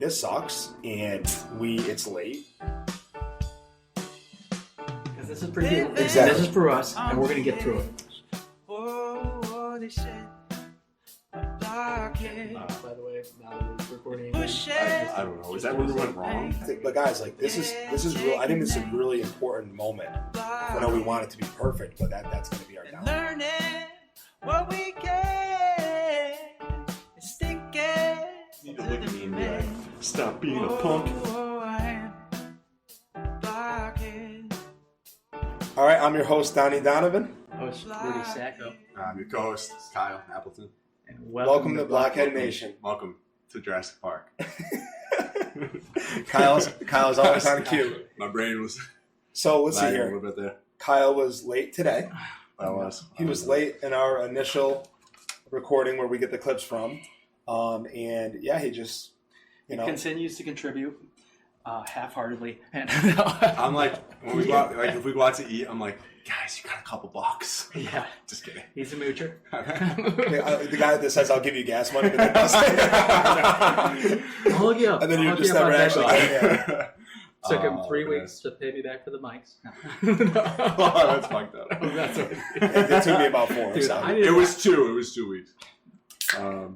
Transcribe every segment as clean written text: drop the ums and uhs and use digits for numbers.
this sucks, and it's late. Because this is for you. Exactly. This is for us, and we're going to get through it. By the way, now that we're recording again, I don't know. Is that where we went wrong? But guys, like this is real. I think this is a really important moment. I know we want it to be perfect, but that's going to be our downfall. Learning what we can, stick it. You need to look at me and be like, stop being a punk. All right, I'm your host, Donny Donovan. host Rudy Sacco. I'm your co-host, Kyle Appleton. And welcome to Blockhead Nation. Welcome to Jurassic Park. Kyle's always on cue. My brain was So let's see a here. little bit there. Kyle was late today. He was late in our initial recording where we get the clips from. And yeah, he just, He continues to contribute half-heartedly. And I'm like, when we go out, like if we go out to eat, I'm like, guys, you got a couple bucks. Yeah. Just kidding. He's a moocher. the guy that says, I'll give you gas money, but then doesn't. I'll hook you up. And then I'll you hook just you up never on actually that. yeah. Took him 3 man. weeks to pay me back for the mics. Oh, that's fucked up. That's what It took me about 4. Dude, so. I It was 2 weeks.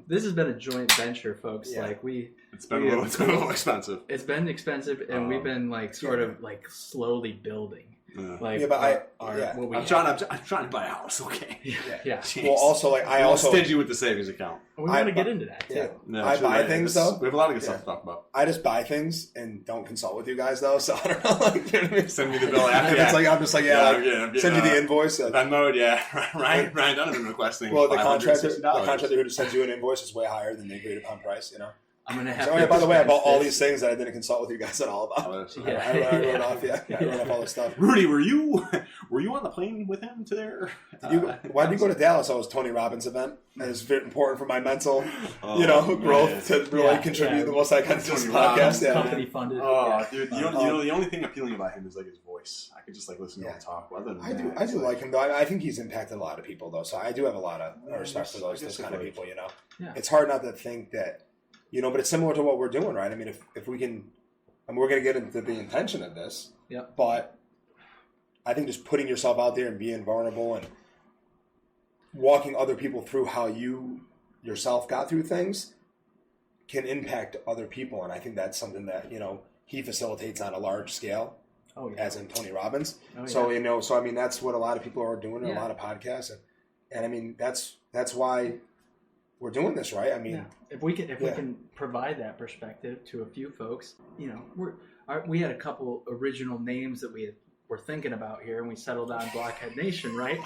This has been a joint venture, folks. Yeah. Like It's been a little expensive. It's been expensive, and we've been like sort of like slowly building. Yeah. Like, Yeah, but what we I'm trying to buy a house, okay? Yeah. Jeez. Well, also, like, I I'm also... stingy with the savings account. We want to get into that too. Yeah. No, I true, buy right? things, It's- though. We have a lot of good stuff to talk about. I just buy things and don't consult with you guys, though, so I don't know. Like, you know what I mean? Send me the bill after. And it's like, I'm just like, I'm getting, send you the invoice. Venmo, yeah. Ryan Donovan requesting Well, the contractor $560. who just sends you an invoice is way higher than the agreed upon price, you know? I'm gonna have. So, to yeah, by the way, I bought all this. these things that I didn't consult with you guys at all about. Yeah. I wrote off, I wrote off all this stuff. Rudy, were you on the plane with him to there? Why did you go to Dallas? Oh, it was Tony Robbins' event. And it's very important for my mental, growth to really contribute the most I can to this Tony podcast. Robbins, Yeah. Company funded. Oh, dude, you know the only thing appealing about him is like his voice. I could just like listen to him talk. Other than I do like him though. I think he's impacted a lot of people though. So I do have a lot of respect for those kind of people. You know, It's hard not to think that, but it's similar to what we're doing, right? I mean, if we can, and we're going to get into the intention of this. Yep. But I think just putting yourself out there and being vulnerable and walking other people through how you yourself got through things can impact other people, and I think that's something that he facilitates on a large scale. Oh, yeah. As in Tony Robbins. Oh, yeah. So I mean that's what a lot of people are doing in a lot of podcasts, and I mean that's why we're doing this, right? I mean, if we can provide that perspective to a few folks, we had a couple original names that we were thinking about here, and we settled on Blockhead Nation, right?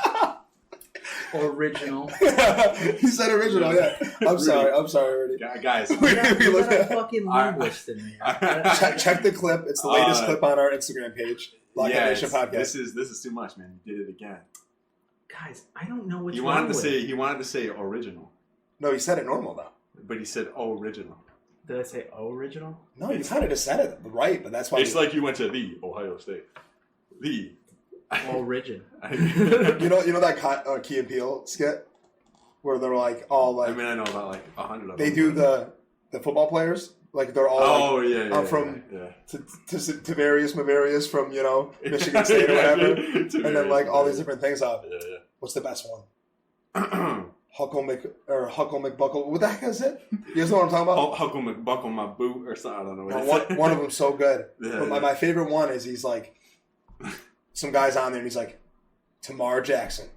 Original. He said original. Yeah. I'm sorry, Rudy. Guys, We got a fucking linguist in there. Check the clip. It's the latest clip on our Instagram page. Blockhead Nation Podcast. This is too much, man. You did it again. Guys, I don't know what He wanted to say original. No, he said it normal though. But he said original. Did I say original? No, you kind of just said it right, but that's why. It's like you went to the Ohio State. The origin. you know that Key and Peele skit where they're like all like. I mean, I know about like 100 of them. They do the football players like they're all. I'm from to various from Michigan State or whatever, and then like all these different things. Yeah. What's the best one? Huckle McBuckle. What the heck is it? You guys know what I'm talking about? Huckle McBuckle my boot or something. I don't know what one of them's so good. Yeah, but my favorite one is he's like, some guy's on there and he's like, Tamar Jackson,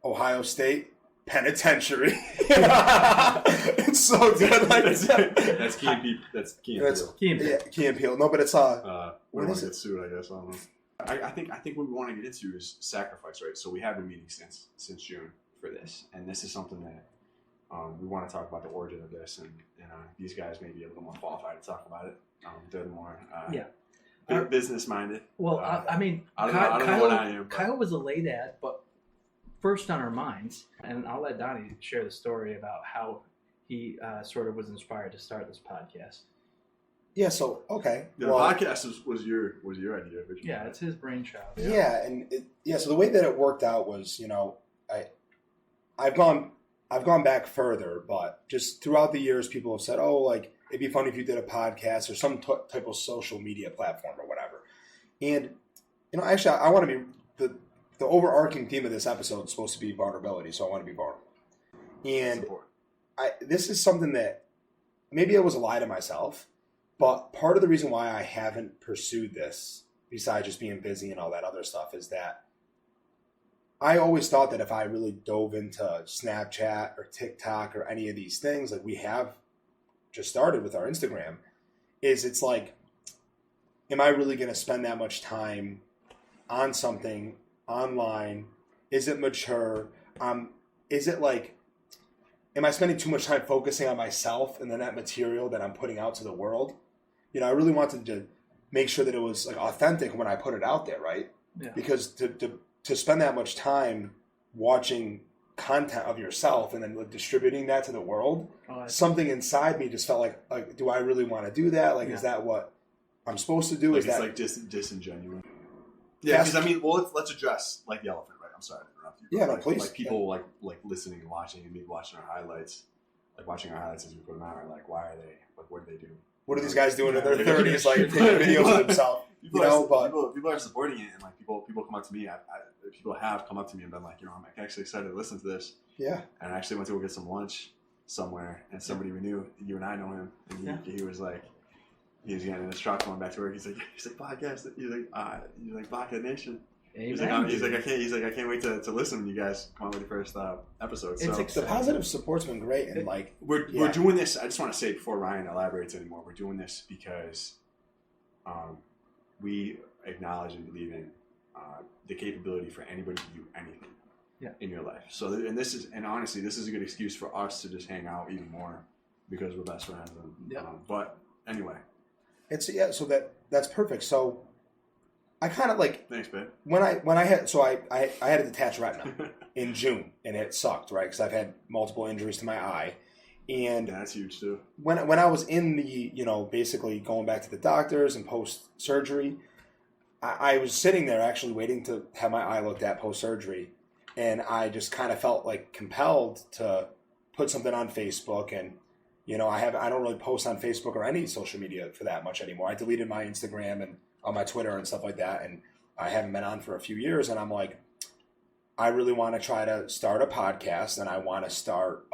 Ohio State Penitentiary. It's so good. Like, that's Key and Peele. That's Key and Peele. Yeah, Key and Peele. No, but it's we don't what want is to it? get sued, I guess. I don't know. I think what we want to get into is sacrifice, right? So we have been meeting since June for this, and this is something that we want to talk about the origin of this, and these guys may be a little more qualified to talk about it. They're more business minded. Well, I mean, I don't know what I am. Kyle was a late ad, but first on our minds, and I'll let Donny share the story about how he sort of was inspired to start this podcast. Yeah. So okay. The podcast was your idea originally. Yeah, it's his brainchild. Yeah, so the way that it worked out was, I've gone back further, but just throughout the years, people have said, oh, like it'd be funny if you did a podcast or some type of social media platform or whatever. And, actually, I want to be, the overarching theme of this episode is supposed to be vulnerability, so I want to be vulnerable. And this is something that maybe I was a lie to myself, but part of the reason why I haven't pursued this, besides just being busy and all that other stuff, is that I always thought that if I really dove into Snapchat or TikTok or any of these things, like we have just started with our Instagram, it's like, am I really going to spend that much time on something online? Is it mature? Is it like, am I spending too much time focusing on myself and then that material that I'm putting out to the world? I really wanted to make sure that it was like authentic when I put it out there, right? Yeah. Because to spend that much time watching content of yourself and then like distributing that to the world, something inside me just felt like, do I really want to do that? Like, is that what I'm supposed to do? Like, is it's that like disingenuous? Yeah, because I mean, well, let's address like the elephant, right? I'm sorry to interrupt you. Yeah, no, like, please. Like people like listening and watching and maybe watching our highlights, like watching our highlights as we put them out, are like, why are they? Like, what do they do? What are these guys doing in their they're 30s, like taking videos of themselves? People are supporting it, and like people come up to me. People have come up to me and been like, I'm actually excited to listen to this. Yeah. And I actually went to go get some lunch somewhere, and somebody we knew, you and I know him, and he was like, he was getting in his truck going back to work. He's like podcast. He's like Blockhead Nation. Amen. He's like I can't wait to listen when you guys come out with your first episode. So the positive support's been great, and like we're doing this. I just want to say before Ryan elaborates anymore, we're doing this because we acknowledge and believe in the capability for anybody to do anything in your life. So and honestly, this is a good excuse for us to just hang out even more because we're best friends. But anyway, so that's perfect. So I kind of like, thanks, babe. When I had a detached retina in June, and it sucked, right? Because I've had multiple injuries to my eye, and that's huge too. When I was in the basically going back to the doctors and post surgery, I was sitting there actually waiting to have my eye looked at post surgery, and I just kind of felt like compelled to put something on Facebook, and I don't really post on Facebook or any social media for that much anymore. I deleted my Instagram and on my Twitter and stuff like that, and I haven't been on for a few years, and I'm like, I really want to try to start a podcast, and I want to start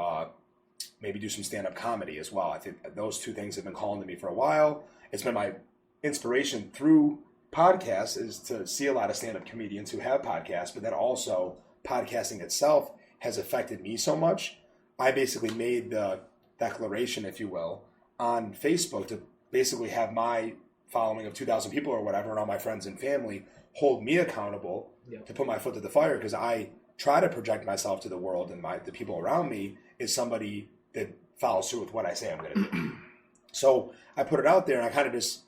maybe do some stand-up comedy as well. I think those two things have been calling to me for a while. It's been my inspiration through podcasts is to see a lot of stand-up comedians who have podcasts, but then also podcasting itself has affected me so much. I basically made the declaration, if you will, on Facebook to basically have my following of 2,000 people or whatever, and all my friends and family hold me accountable to put my foot to the fire, because I try to project myself to the world, and the people around me is somebody that follows through with what I say I'm going to do. So I put it out there, and I kind of just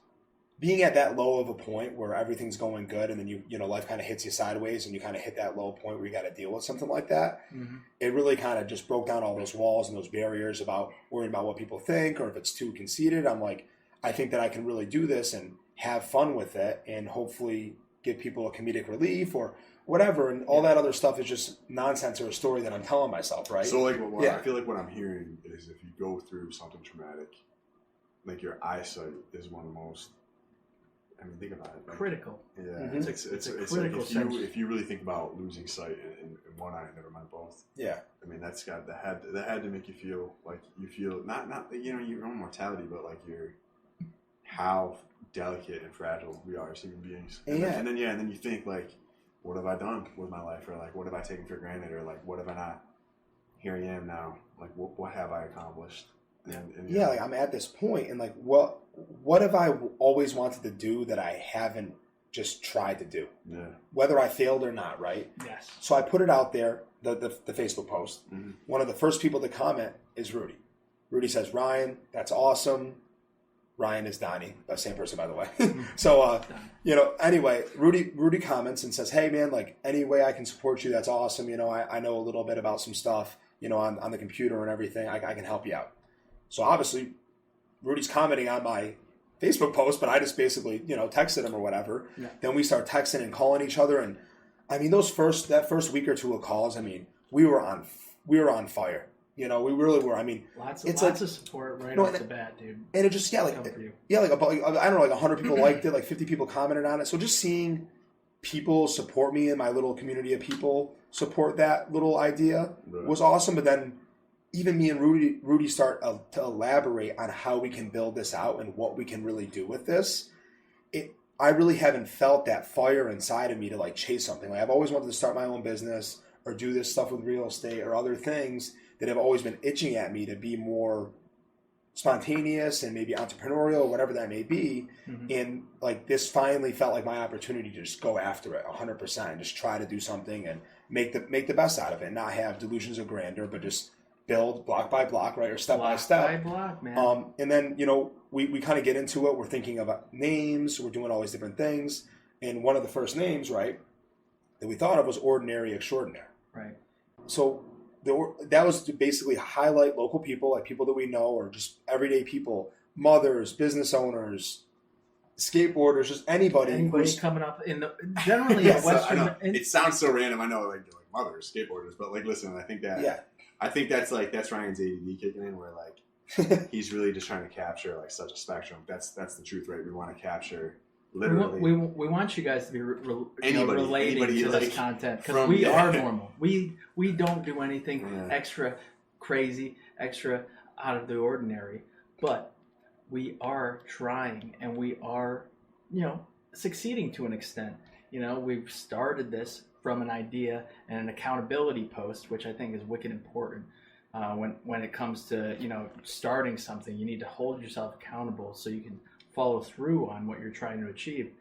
being at that low of a point where everything's going good, and then life kind of hits you sideways, and you kind of hit that low point where you got to deal with something like that. Mm-hmm. It really kind of just broke down all those walls and those barriers about worrying about what people think, or if it's too conceited. I'm like, I think that I can really do this and have fun with it, and hopefully give people a comedic relief or whatever. And all that other stuff is just nonsense or a story that I'm telling myself, right? So, like, I feel like what I'm hearing is if you go through something traumatic, like your eyesight is one of the most. I mean, think about it. Like, critical. Yeah, mm-hmm. It's critical. Like if you really think about losing sight in one eye, never mind both. Yeah. I mean, that had to make you feel like you feel not your own mortality, but like how delicate and fragile we are as human beings. And then you think like, what have I done with my life, or like what have I taken for granted, or like what have I not? Here I am now. Like what have I accomplished? And like I'm at this point, and like what have I always wanted to do that I haven't just tried to do? Yeah. Whether I failed or not, right? Yes. So I put it out there, the Facebook post. Mm-hmm. One of the first people to comment is Rudy. Rudy says, "Ryan, that's awesome." Ryan is Donny, the same person, by the way. So, anyway, Rudy comments and says, "Hey, man, like any way I can support you, that's awesome. I know a little bit about some stuff, on the computer and everything. I can help you out." So obviously, Rudy's commenting on my Facebook post, but I just basically, texted him or whatever. Yeah. Then we start texting and calling each other, and I mean, that first week or two of calls, I mean, we were on fire. You know, we really were. I mean, Lots it's of support right off the bat, dude. And it just, about, I don't know, like 100 people liked it, like 50 people commented on it. So just seeing people support me and my little community of people support that little idea was awesome. But then even me and Rudy start to elaborate on how we can build this out and what we can really do with this. I really haven't felt that fire inside of me to like chase something. Like I've always wanted to start my own business or do this stuff with real estate or other things that have always been itching at me to be more spontaneous and maybe entrepreneurial, whatever that may be. Mm-hmm. And like this finally felt like my opportunity to just go after it 100% and just try to do something and make the best out of it and not have delusions of grandeur, but just build block by block, right? Or step by step. Block by block, man. And then, you know, we kind of get into it. We're thinking about names. We're doing all these different things. And one of the first names, right, that we thought of was Ordinary Extraordinaire. Right. So that was to basically highlight local people, like people that we know or just everyday people, mothers, business owners, skateboarders, just anybody who's coming up in the generally yes, Western. It sounds so random. I know, like mothers, skateboarders, but like, listen, I think that's Ryan's ADD kicking in, where like he's really just trying to capture like such a spectrum. That's the truth, right? We want to capture literally. We want you guys to be relating to this content because we are normal. We don't do anything extra crazy, extra out of the ordinary, but we are trying and we are, succeeding to an extent. We've started this from an idea and an accountability post, which I think is wicked important. When it comes to, starting something, you need to hold yourself accountable so you can follow through on what you're trying to achieve.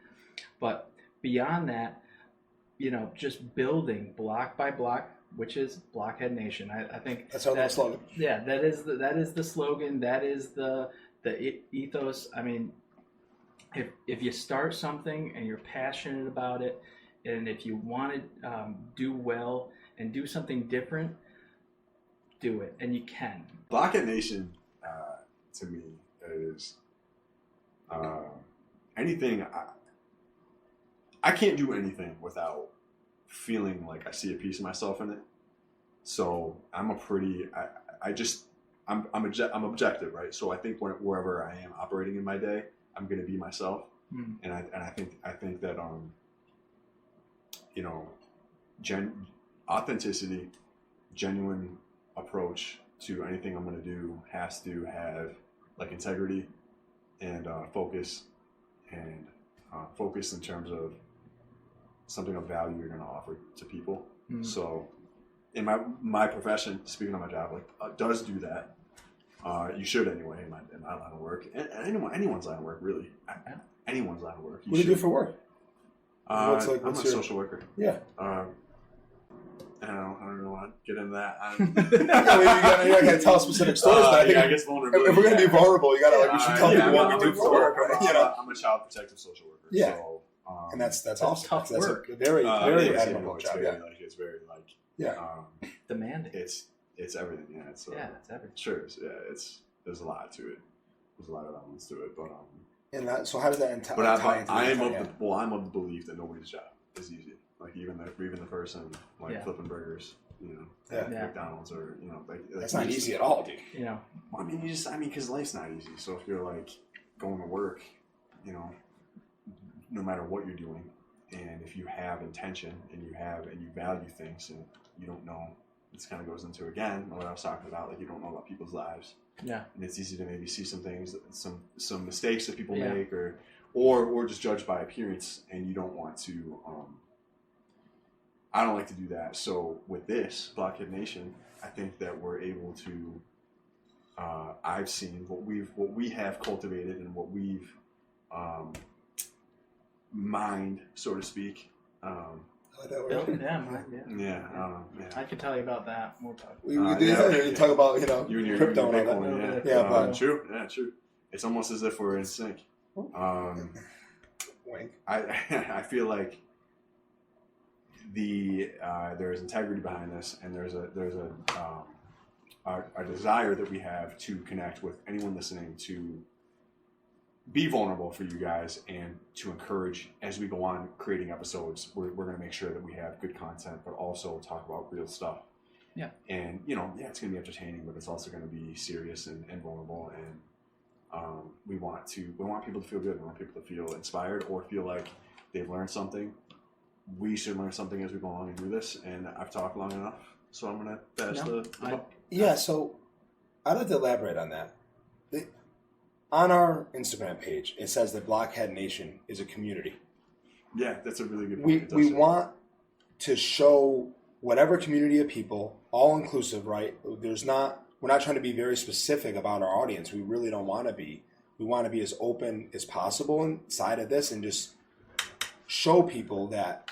But beyond that, just building block by block, which is Blockhead Nation. I think that's our slogan. Yeah, that is the slogan. That is the ethos. I mean, if you start something and you're passionate about it, and if you want to do well and do something different, do it, and you can. Blockhead Nation, to me, is anything. I can't do anything without feeling like I see a piece of myself in it. So I'm I'm objective, right? So I think wherever I am operating in my day, I'm going to be myself, and I think that authenticity, genuine approach to anything I'm going to do has to have like integrity and focus, and focus in terms of something of value you're going to offer to people. So in my profession, speaking of my job, does do that. You should anyway in my line of work, and anyone's line of work, really. Anyone's line of work. What do you do for work? I'm a social worker. Yeah. I don't know. I'll get into that. You gotta tell specific stories, but I think I guess vulnerability. If we're gonna be vulnerable, you gotta we should tell people what we do for work. I'm a child protective social worker. Yeah. So, and that's awesome. Tough work. That's a very admirable job. It's very demanding. It's everything. Yeah. It's everything. Sure. There's a lot to it. There's a lot of elements to it, but so how does that tie into? I'm of the belief that nobody's job is easy. Like even the person flipping burgers, McDonald's or that's not easy at all, dude. Well, because life's not easy. So if you're going to work, no matter what you're doing, and if you have intention and you value things, and you don't know, this kind of goes into again what I was talking about. You don't know about people's lives. Yeah, and it's easy to maybe see some things, some mistakes that people make, or just judge by appearance, and you don't want to. I don't like to do that. So with this Blockhead Nation, I think that we're able to. I've seen what we have cultivated and what we've mined, so to speak. I can tell you about that. More about we talk about you and your crypto and all that. True. It's almost as if we're in sync. Wink. I feel like there's integrity behind this, and there's a desire that we have to connect with anyone listening, to be vulnerable for you guys, and to encourage as we go on creating episodes. We're going to make sure that we have good content, but also talk about real stuff. Yeah. And, it's going to be entertaining, but it's also going to be serious and vulnerable. And we want people to feel good. We want people to feel inspired or feel like they've learned something. We should learn something as we go along and do this. And I've talked long enough, so I'm going to pass Yeah, so I'd like to elaborate on that. On our Instagram page, it says that Blockhead Nation is a community. Yeah, that's a really good point. We want to show whatever community of people, all inclusive, right? We're not trying to be very specific about our audience. We really don't want to be. We want to be as open as possible inside of this and just show people that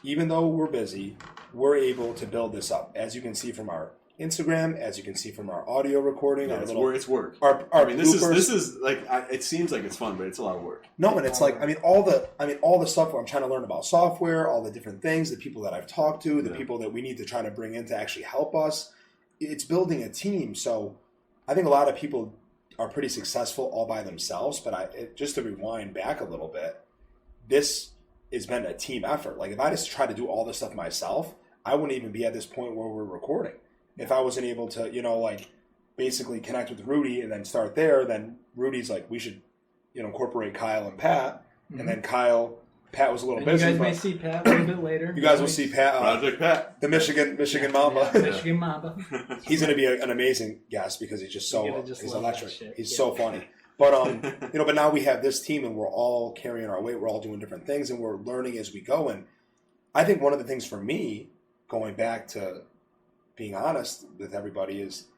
even though we're busy, we're able to build this up. As you can see from our Instagram, as you can see from our audio recording, it's work. This is like it seems like it's fun, but it's a lot of work. No, and it's like all the stuff where I'm trying to learn about software, all the different things, the people that I've talked to, the people that we need to try to bring in to actually help us. It's building a team. So I think a lot of people are pretty successful all by themselves. But just to rewind back a little bit, this has been a team effort. Like if I just try to do all this stuff myself, I wouldn't even be at this point where we're recording. If I wasn't able to, basically connect with Rudy and then start there, then Rudy's like, we should, incorporate Kyle and Pat. Mm-hmm. And then Pat was a little busy. You guys may see Pat a little bit later. You guys will see Pat. Project Pat. The Michigan Mamba. Yeah, Michigan Mamba. He's going to be an amazing guest because he's just he's electric. He's so funny. But, but now we have this team and we're all carrying our weight. We're all doing different things and we're learning as we go. And I think one of the things for me, going back to being honest with everybody, is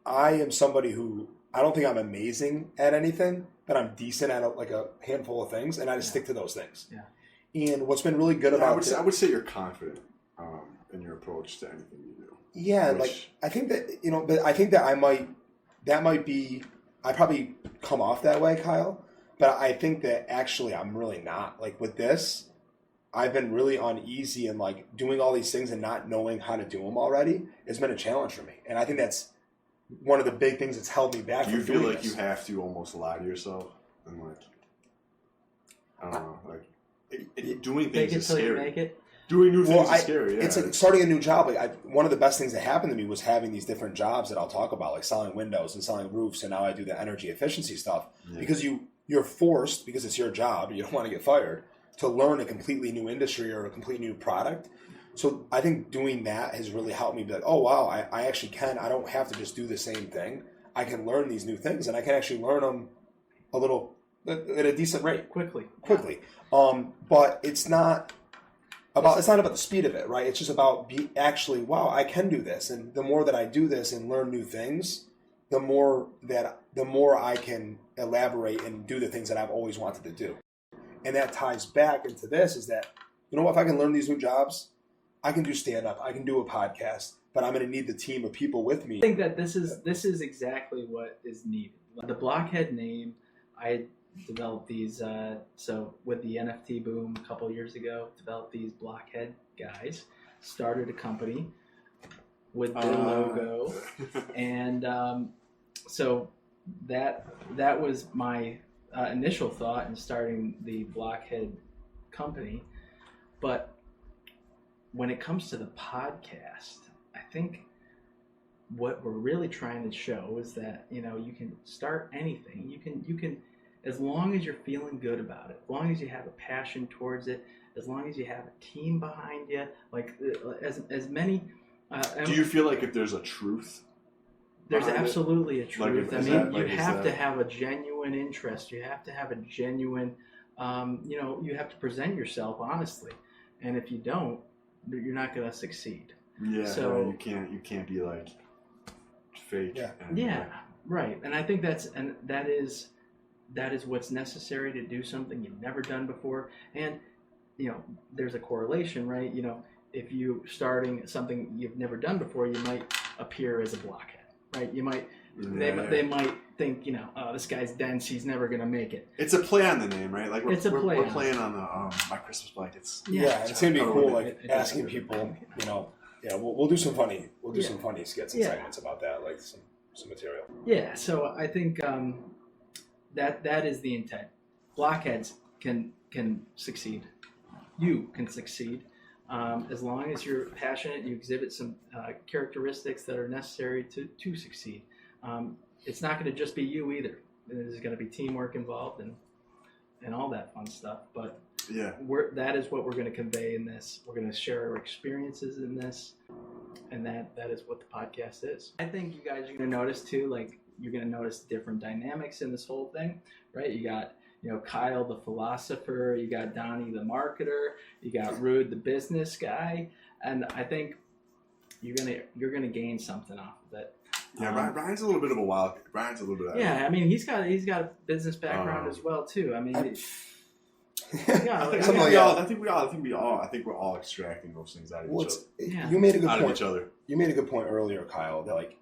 I am somebody who, I don't think I'm amazing at anything, but I'm decent at a handful of things, and I just stick to those things. Yeah. And what's been really good about I would say you're confident in your approach to anything you do. Yeah, I think that but I think that I probably come off that way, Kyle. But I think that actually I'm really not. Like with this, I've been really uneasy and doing all these things and not knowing how to do them already has been a challenge for me. And I think that's one of the big things that's held me back. Do you feel like you have to almost lie to yourself and I don't know, doing things is scary. You make it. Doing new things is scary. Yeah. It's like starting a new job. One of the best things that happened to me was having these different jobs that I'll talk about, like selling windows and selling roofs, and now I do the energy efficiency stuff because you're forced, because it's your job, you don't want to get fired, to learn a completely new industry or a completely new product. So I think doing that has really helped me be like, oh, wow, I actually can. I don't have to just do the same thing. I can learn these new things, and I can actually learn them a little at a decent rate. Quickly. But it's not about the speed of it, right? It's just about wow, I can do this. And the more that I do this and learn new things, the more I can elaborate and do the things that I've always wanted to do. And that ties back into this, is that, if I can learn these new jobs, I can do stand-up, I can do a podcast, but I'm going to need the team of people with me. I think that this is exactly what is needed. The Blockhead name, I developed these, so with the NFT boom a couple years ago, developed these Blockhead guys, started a company with their logo, and so that was my initial thought in starting the Blockhead company. But when it comes to the podcast, I think what we're really trying to show is that, you can start anything. You can, as long as you're feeling good about it, as long as you have a passion towards it, as long as you have a team behind you, as many. Do you feel like if there's a truth? There's absolutely a truth. You have to have a genuine interest. You have to have a genuine, you have to present yourself honestly. And if you don't, you're not going to succeed. Yeah. So you can't be fake. Yeah. Right. And I think that is what's necessary to do something you've never done before. And there's a correlation, right? If you starting something you've never done before, you might appear as a blockhead. Right, you might. They might think, oh, this guy's dense. He's never gonna make it. It's a play on the name, right? We're playing on the my Christmas blankets. Yeah, it's gonna be cool. Asking people, we'll do some funny. We'll do some funny skits and segments about that, some material. Yeah, so I think that is the intent. Blockheads can succeed. You can succeed. As long as you're passionate, you exhibit some characteristics that are necessary to succeed. It's not going to just be you either. There's going to be teamwork involved and all that fun stuff. But yeah, that is what we're going to convey in this. We're going to share our experiences in this, and that is what the podcast is. I think you guys are going to notice too, like you're going to notice different dynamics in this whole thing, right? You got Kyle the philosopher, you got Donny the marketer, you got Rude the business guy, and I think you're gonna gain something off of it. Yeah, Brian's a little bit of a wild. Brian's a little bit. Yeah, I mean he's got a business background as well too. I mean, I think we're all extracting those things out of each other. Yeah. You made a good point. You made a good point earlier, Kyle. That like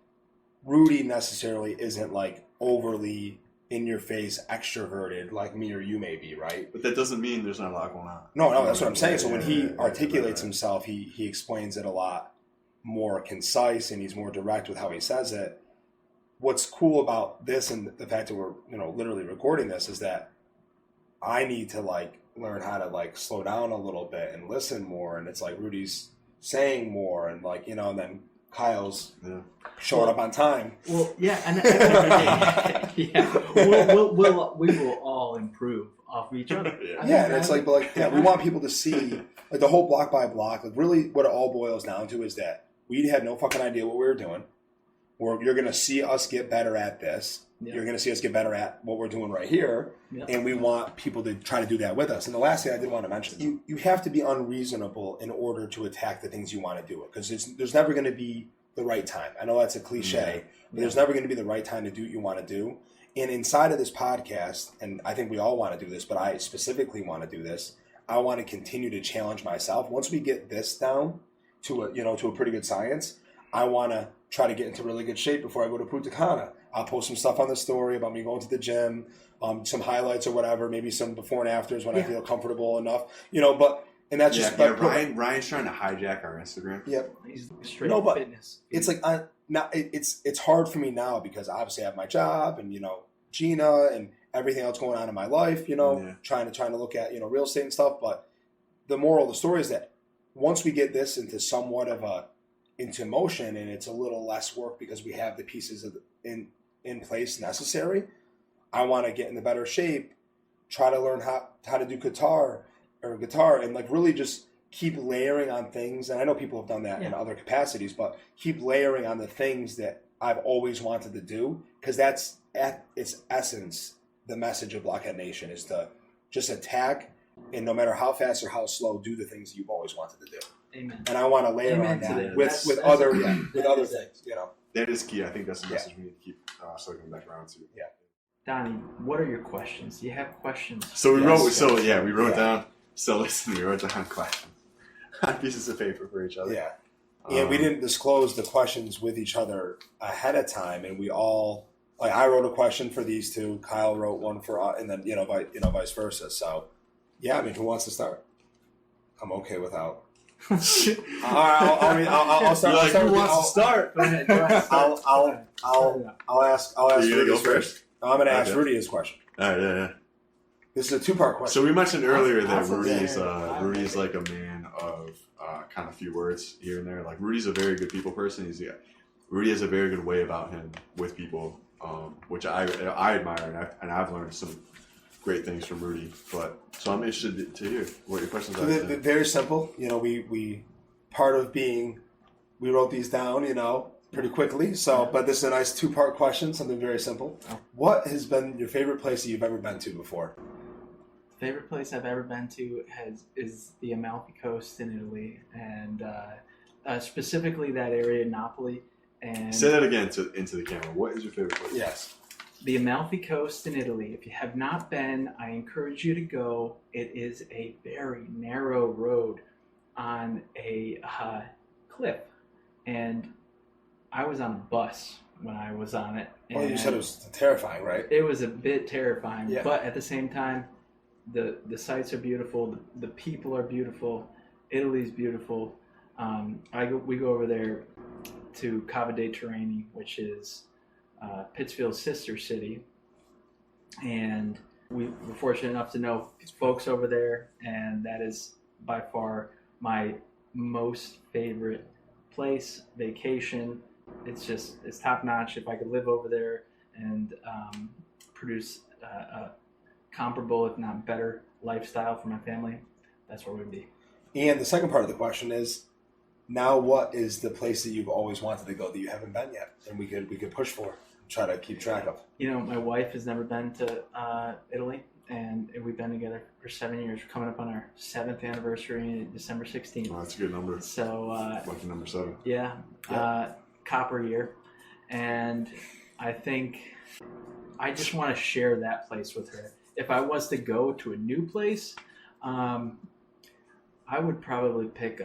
Rudy necessarily isn't like overly in your face extroverted like me or you may be, right? But that doesn't mean there's not a lot going on. No, that's what I'm saying. So when he articulates himself, he explains it a lot more concise and he's more direct with how he says it. What's cool about this and the fact that we're literally recording this is that I need to like learn how to like slow down a little bit and listen more, and it's like Rudy's saying more and like and then Kyle's showing up on time. Well, yeah, and we will all improve off each other. Yeah, and it's like, we want people to see like the whole block by block. Like really, what it all boils down to is that we had no fucking idea what we were doing. You're going to see us get better at this. Yeah. You're going to see us get better at what we're doing right here, and we want people to try to do that with us. And the last thing I did want to mention, you have to be unreasonable in order to attack the things you want to do, because there's never going to be the right time. I know that's a cliche, but there's never going to be the right time to do what you want to do. And inside of this podcast, and I think we all want to do this, but I specifically want to do this, I want to continue to challenge myself. Once we get this down to a pretty good science, I want to try to get into really good shape before I go to Punta Cana. I'll post some stuff on the story about me going to the gym, some highlights or whatever, maybe some before and afters when I feel comfortable enough, and that's just Ryan's trying to hijack our Instagram. Yep, he's straight but fitness. It's like it's hard for me now because obviously I have my job and Gina and everything else going on in my life. Trying to look at real estate and stuff. But the moral of the story is that once we get this into somewhat of into motion and it's a little less work because we have the pieces in place necessary, I want to get in the better shape, try to learn how to do guitar and like really just keep layering on things. And I know people have done that in other capacities, but keep layering on the things that I've always wanted to do, because that's at its essence the message of Blockhead Nation is to just attack and no matter how fast or how slow, do the things you've always wanted to do. Amen. And I want to layer on that with other things, That is key. I think that's the message we need to keep circling back around to. Yeah. Donny, what are your questions? Do you have questions? So we wrote down. So listen, we wrote down questions on pieces of paper for each other. Yeah. And we didn't disclose the questions with each other ahead of time, and we all I wrote a question for these two, Kyle wrote one for and then vice versa. So yeah, I mean, who wants to start? I'm okay without. All right, I'll start. Like, who wants to start? Go ahead. I'll ask Rudy go first. I'm going to ask Rudy his question. All right, yeah. This is a two-part question. So we mentioned earlier that Rudy's like a man of kind of few words here and there. Like Rudy's a very good people person. Rudy has a very good way about him with people, which I admire, and I've learned some great things from Rudy. But so I'm interested to hear what your questions are. Very simple. We part of being, we wrote these down, pretty quickly. So, but this is a nice two-part question. Something very simple. What has been your favorite place that you've ever been to before? Favorite place I've ever been to is the Amalfi Coast in Italy, and specifically that area in Napoli. And say that again into the camera. What is your favorite place? Yes. The Amalfi Coast in Italy. If you have not been, I encourage you to go. It is a very narrow road on a cliff, and I was on a bus when I was on it. Well, you said it was terrifying, right? It was a bit terrifying, but at the same time, the sights are beautiful. The people are beautiful. Italy's beautiful. We go over there to Cava dei Tirreni, which is Pittsfield's sister city, and we were fortunate enough to know folks over there, and that is by far my most favorite place, vacation. It's top notch. If I could live over there and produce a comparable, if not better, lifestyle for my family, that's where we'd be. And the second part of the question is, now what is the place that you've always wanted to go that you haven't been yet, and we could push for, and try to keep track of? My wife has never been to Italy, and we've been together for 7 years. We're coming up on our 7th anniversary, December 16th. Oh, that's a good number. So lucky number 7. Yeah, copper year, and I think I just want to share that place with her. If I was to go to a new place, I would probably pick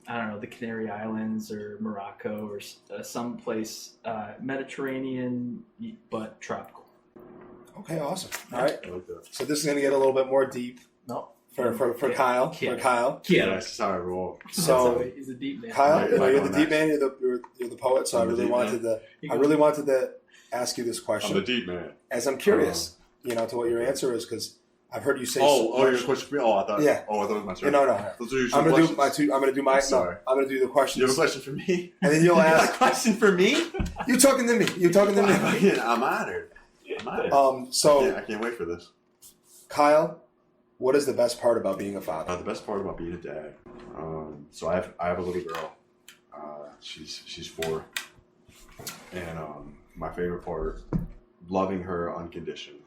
I don't know, the Canary Islands or Morocco or some place Mediterranean but tropical. Okay, awesome. All right. I like that. So this is going to get a little bit more deep. No. For Kyle. Kid. For Kyle. Yeah, that's how I roll. So he's a deep man. Kyle, Right, you're the deep man. You're the poet. So I really wanted to ask you this question. I'm the deep man. As I'm curious, to what your answer is, because I've heard you say. Your question for me. I thought. Yeah. I thought it was my turn. No. Those are your I'm gonna questions. do my. I'm gonna do my. Sorry. No, I'm gonna do the questions. You have a question for me? And then you'll You got ask. a question for me? You talking to me? You talking to me? I'm honored. So I can't wait for this. Kyle, what is the best part about being a father? The best part about being a dad. So I have a little girl. She's 4, and my favorite part, loving her unconditionally.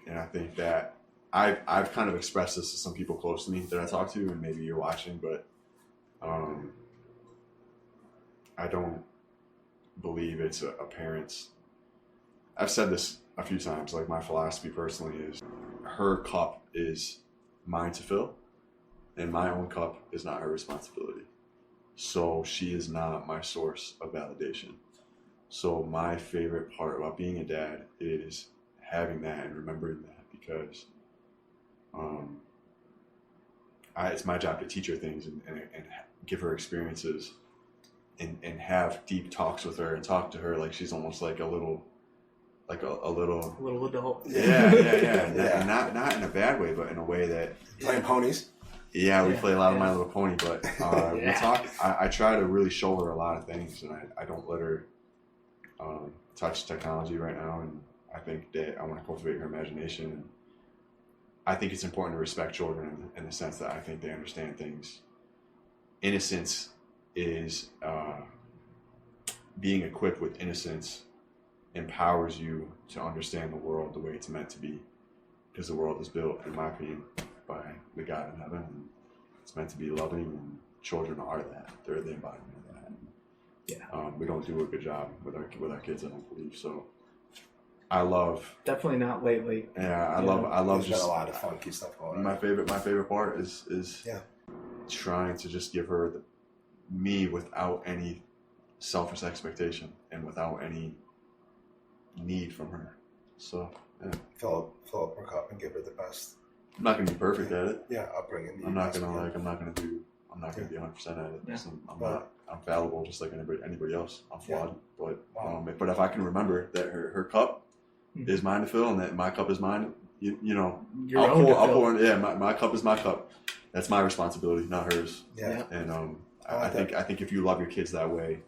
And I think that I've kind of expressed this to some people close to me that I talk to, and maybe you're watching, but I don't believe it's a parent's. I've said this a few times. Like, my philosophy personally is, her cup is mine to fill, and my own cup is not her responsibility. So she is not my source of validation. So my favorite part about being a dad is having that and remembering that, because it's my job to teach her things and give her experiences and have deep talks with her and talk to her like she's almost like a little adult. Yeah. And not in a bad way, but in a way that Playing ponies. Yeah, we play a lot of My Little Pony, but we talk. I try to really show her a lot of things, and I don't let her touch technology right now. And I think that I want to cultivate her imagination. And I think it's important to respect children in the sense that I think they understand things. Innocence is being equipped with innocence empowers you to understand the world the way it's meant to be, because the world is built, in my opinion, by the God in heaven, and it's meant to be loving, and children are that. They're the embodiment of that. Yeah. We don't do a good job with our kids, I don't believe. So I love. Definitely not lately. Yeah, I love just a lot of funky stuff going on. My favorite part is trying to just give her me without any selfish expectation and without any need from her. So fill up her cup and give her the best. I'm not gonna be perfect at it. Yeah, upbringing. I'm not gonna be 100% at it. Yeah. I'm fallible just like anybody else. I'm flawed, but if I can remember that her cup is mine to fill and that my cup is mine, I'll pour. Yeah, my cup is my cup. That's my responsibility, not hers. Yeah. And I think if you love your kids that way,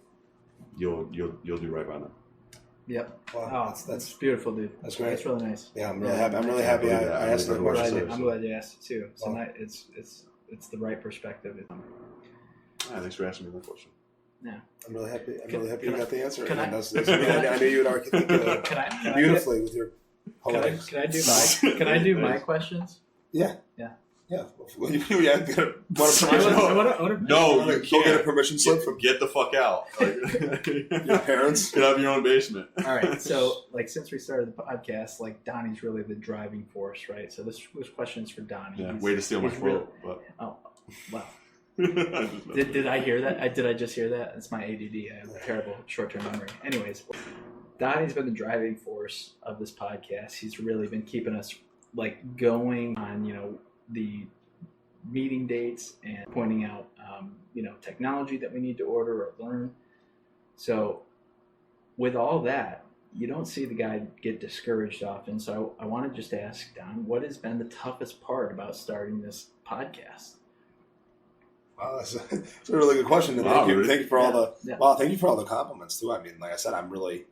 you'll do right by them. Yep. Wow, that's beautiful, dude. That's great. That's really nice. Yeah, I'm really happy. I'm really happy. I asked the question. I'm glad you asked too. So it's the right perspective. Thanks for asking me that question. Yeah. I'm really happy. You got the answer. I knew you would articulate beautifully with your poetics. Can I do my questions? Yeah. Yeah. Yeah. Well, you want a permission? No, you can't. Go get a permission slip from. Get the fuck out. Your parents. Get out of your own basement. All right. So, since we started the podcast, Donnie's really the driving force, right? So this question's for Donnie. Yeah. Way to steal my quote. Oh, wow. Did I hear that? Did I just hear that? It's my ADD. I have a terrible short-term memory. Anyways, Donnie's been the driving force of this podcast. He's really been keeping us going on, the meeting dates and pointing out, technology that we need to order or learn. So with all that, you don't see the guy get discouraged often. So I want to just ask Don, what has been the toughest part about starting this podcast? Wow, that's a really good question. And thank you for all the thank you for all the compliments too. I mean, like I said, I'm really.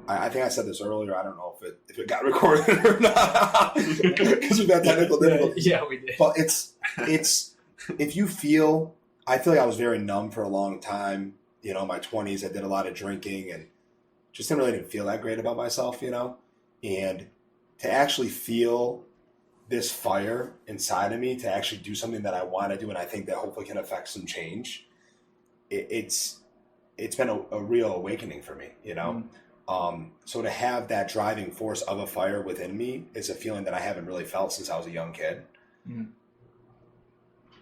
I think I said this earlier. I don't know if it got recorded or not because we've had technical difficulties. Yeah, we did. But it's if you feel, I feel like I was very numb for a long time. You know, in my 20s, I did a lot of drinking and just didn't feel that great about myself. You know, and to actually feel this fire inside of me to actually do something that I want to do, and I think that hopefully can affect some change. It's been a real awakening for me. You know. So to have that driving force of a fire within me is a feeling that I haven't really felt since I was a young kid. Mm.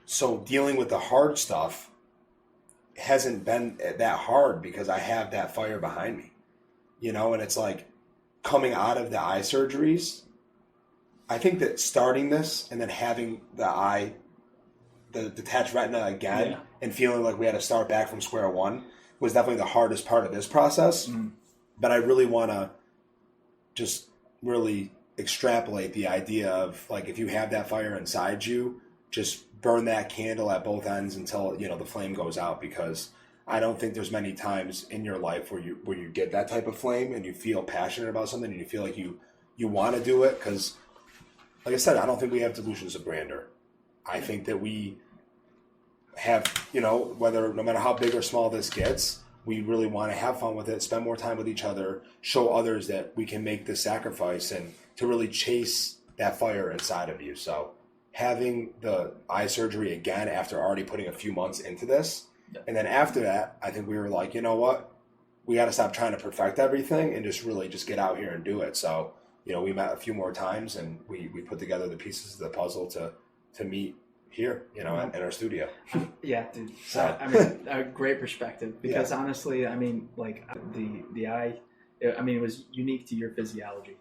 So dealing with the hard stuff hasn't been that hard because I have that fire behind me, you know, and it's like coming out of the eye surgeries. I think that starting this and then having the detached retina again and feeling like we had to start back from square one was definitely the hardest part of this process. Mm. But I really want to just really extrapolate the idea of, like, if you have that fire inside you, just burn that candle at both ends until, you know, the flame goes out, because I don't think there's many times in your life where you get that type of flame and you feel passionate about something and you feel like you want to do it. Because, like I said, I don't think we have delusions of grandeur. I think that we have, you know, no matter how big or small this gets, we really want to have fun with it, spend more time with each other, show others that we can make this sacrifice and to really chase that fire inside of you. So having the eye surgery again after already putting a few months into this, and then after that, I think we were like, you know what? We got to stop trying to perfect everything and just really just get out here and do it. So, you know, we met a few more times and we put together the pieces of the puzzle to meet here, you know, in our studio. Yeah, dude. So, I mean, a great perspective because honestly, I mean, like the eye, I mean, it was unique to your physiology,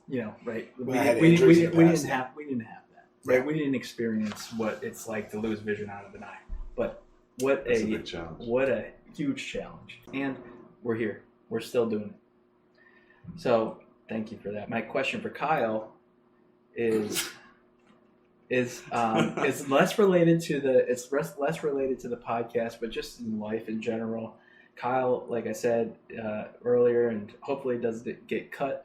you know, right? We didn't have that, right? Yeah. We didn't experience what it's like to lose vision out of an eye, but what a big challenge. What a huge challenge. And we're here. We're still doing it. So thank you for that. My question for Kyle is less related to the podcast, but just in life in general. Kyle, like I said earlier, and hopefully doesn't get cut,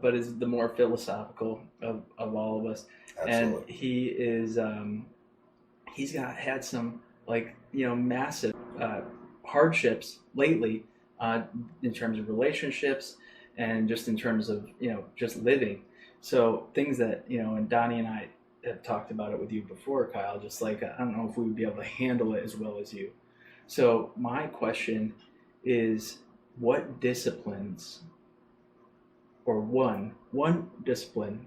but is the more philosophical of all of us. Absolutely. And he is had some, like, you know, massive hardships lately in terms of relationships and just in terms of, you know, just living. So things that, you know, and Donny and I have talked about it with you before, Kyle, just like, I don't know if we would be able to handle it as well as you. So my question is, what disciplines or one discipline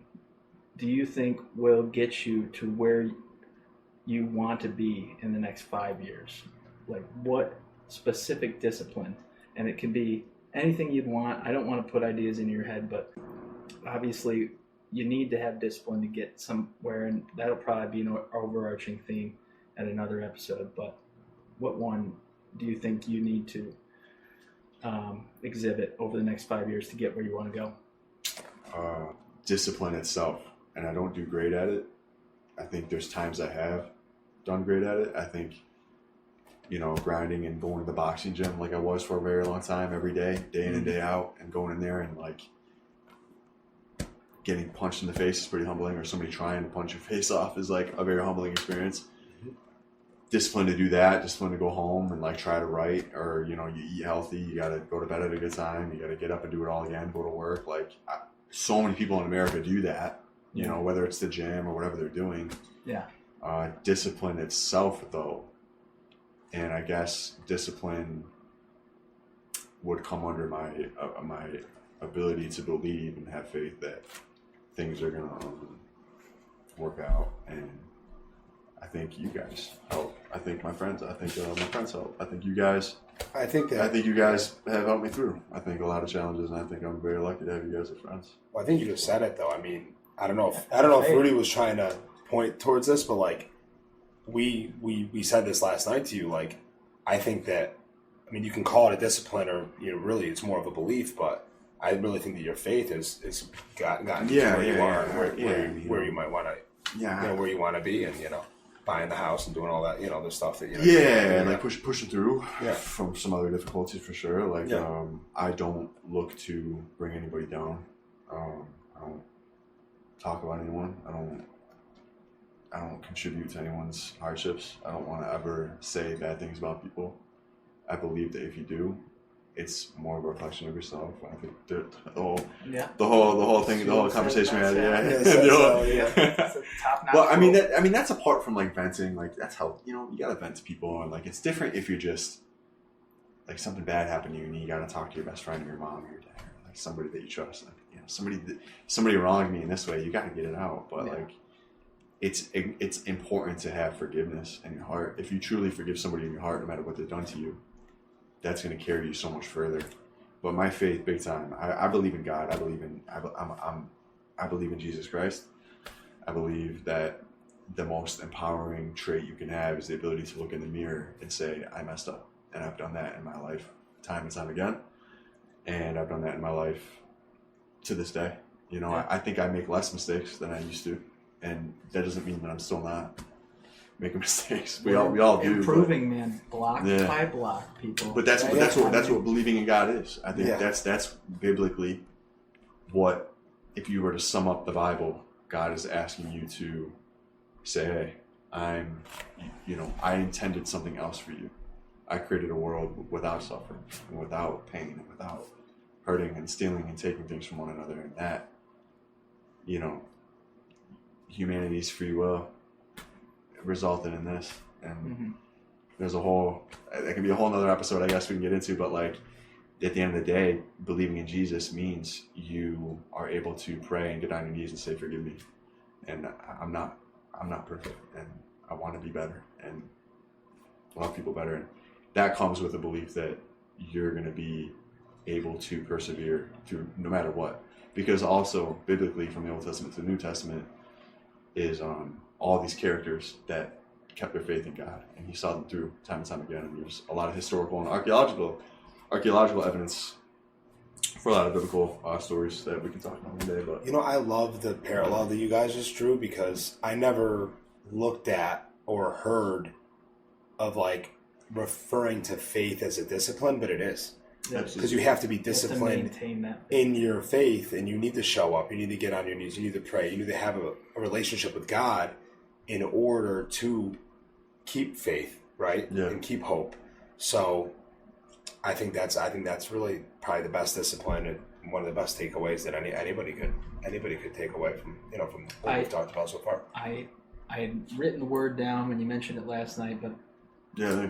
do you think will get you to where you want to be in the next 5 years? Like, what specific discipline? And it can be anything you'd want. I don't want to put ideas in your head, but obviously you need to have discipline to get somewhere, and that'll probably be an overarching theme at another episode. But what one do you think you need to exhibit over the next 5 years to get where you want to go? Discipline itself, and I don't do great at it. I think there's times I have done great at it. I think, you know, grinding and going to the boxing gym like I was for a very long time, every day in and day out, and going in there and, like, getting punched in the face is pretty humbling, or somebody trying to punch your face off is, like, a very humbling experience. Mm-hmm. Discipline to do that, discipline to go home and, like, try to write, or, you know, you eat healthy, you got to go to bed at a good time, you got to get up and do it all again, go to work. Like, so many people in America do that, you know, whether it's the gym or whatever they're doing. Yeah. Discipline itself, though, and I guess discipline would come under my ability to believe and have faith that things are gonna work out. And I think you guys help. I think my friends help. I think you guys have helped me through, I think, a lot of challenges, and I think I'm very lucky to have you guys as friends. Well, I think you just said it, though. I mean, I don't know if Rudy was trying to point towards this, but, like, we said this last night to you. Like, I think that, I mean, you can call it a discipline, or, you know, really it's more of a belief, but I really think that your faith has gotten you to where you are, and where you might want to, you know, where you want to be, and, you know, buying the house and doing all that, the stuff that and like pushing through from some other difficulties for sure. Like I don't look to bring anybody down. I don't talk about anyone. I don't contribute to anyone's hardships. I don't want to ever say bad things about people. I believe that if you do, it's more of a reflection of yourself. I think the whole thing, the whole conversation we had. Well, I mean that's apart from like venting. Like that's how you gotta vent to people, and like it's different if you're just like something bad happened to you and you gotta talk to your best friend or your mom or your dad, or like somebody that you trust. Like somebody wronged me in this way. You gotta get it out, but like. It's important to have forgiveness in your heart. If you truly forgive somebody in your heart, no matter what they've done to you, that's going to carry you so much further. But my faith, big time. I believe in God. I believe in Jesus Christ. I believe that the most empowering trait you can have is the ability to look in the mirror and say, I messed up. And I've done that in my life time and time again. And I've done that in my life to this day. I think I make less mistakes than I used to. And that doesn't mean that I'm still not making mistakes. We all do. Improving, man, block by block, people. But that's what believing in God is. I think that's biblically what, if you were to sum up the Bible, God is asking you to say, hey, I intended something else for you. I created a world without suffering and without pain and without hurting and stealing and taking things from one another, and that, humanity's free will resulted in this. And there's that can be a whole nother episode I guess we can get into, but like at the end of the day, believing in Jesus means you are able to pray and get on your knees and say, forgive me. And I'm not perfect, and I want to be better and love people better. And that comes with the belief that you're going to be able to persevere through no matter what. Because also biblically, from the Old Testament to the New Testament, is all these characters that kept their faith in God, and he saw them through time and time again. And there's a lot of historical and archaeological evidence for a lot of biblical stories that we can talk about one day. But I love the parallel that you guys just drew, because I never looked at or heard of like referring to faith as a discipline, but it is. Because you have to be disciplined in your faith, and you need to show up, you need to get on your knees, you need to pray, you need to have a relationship with God in order to keep faith, right? And keep hope. So I think that's really probably the best discipline and one of the best takeaways that anybody could take away from from what we've talked about so far. I had written the word down when you mentioned it last night, but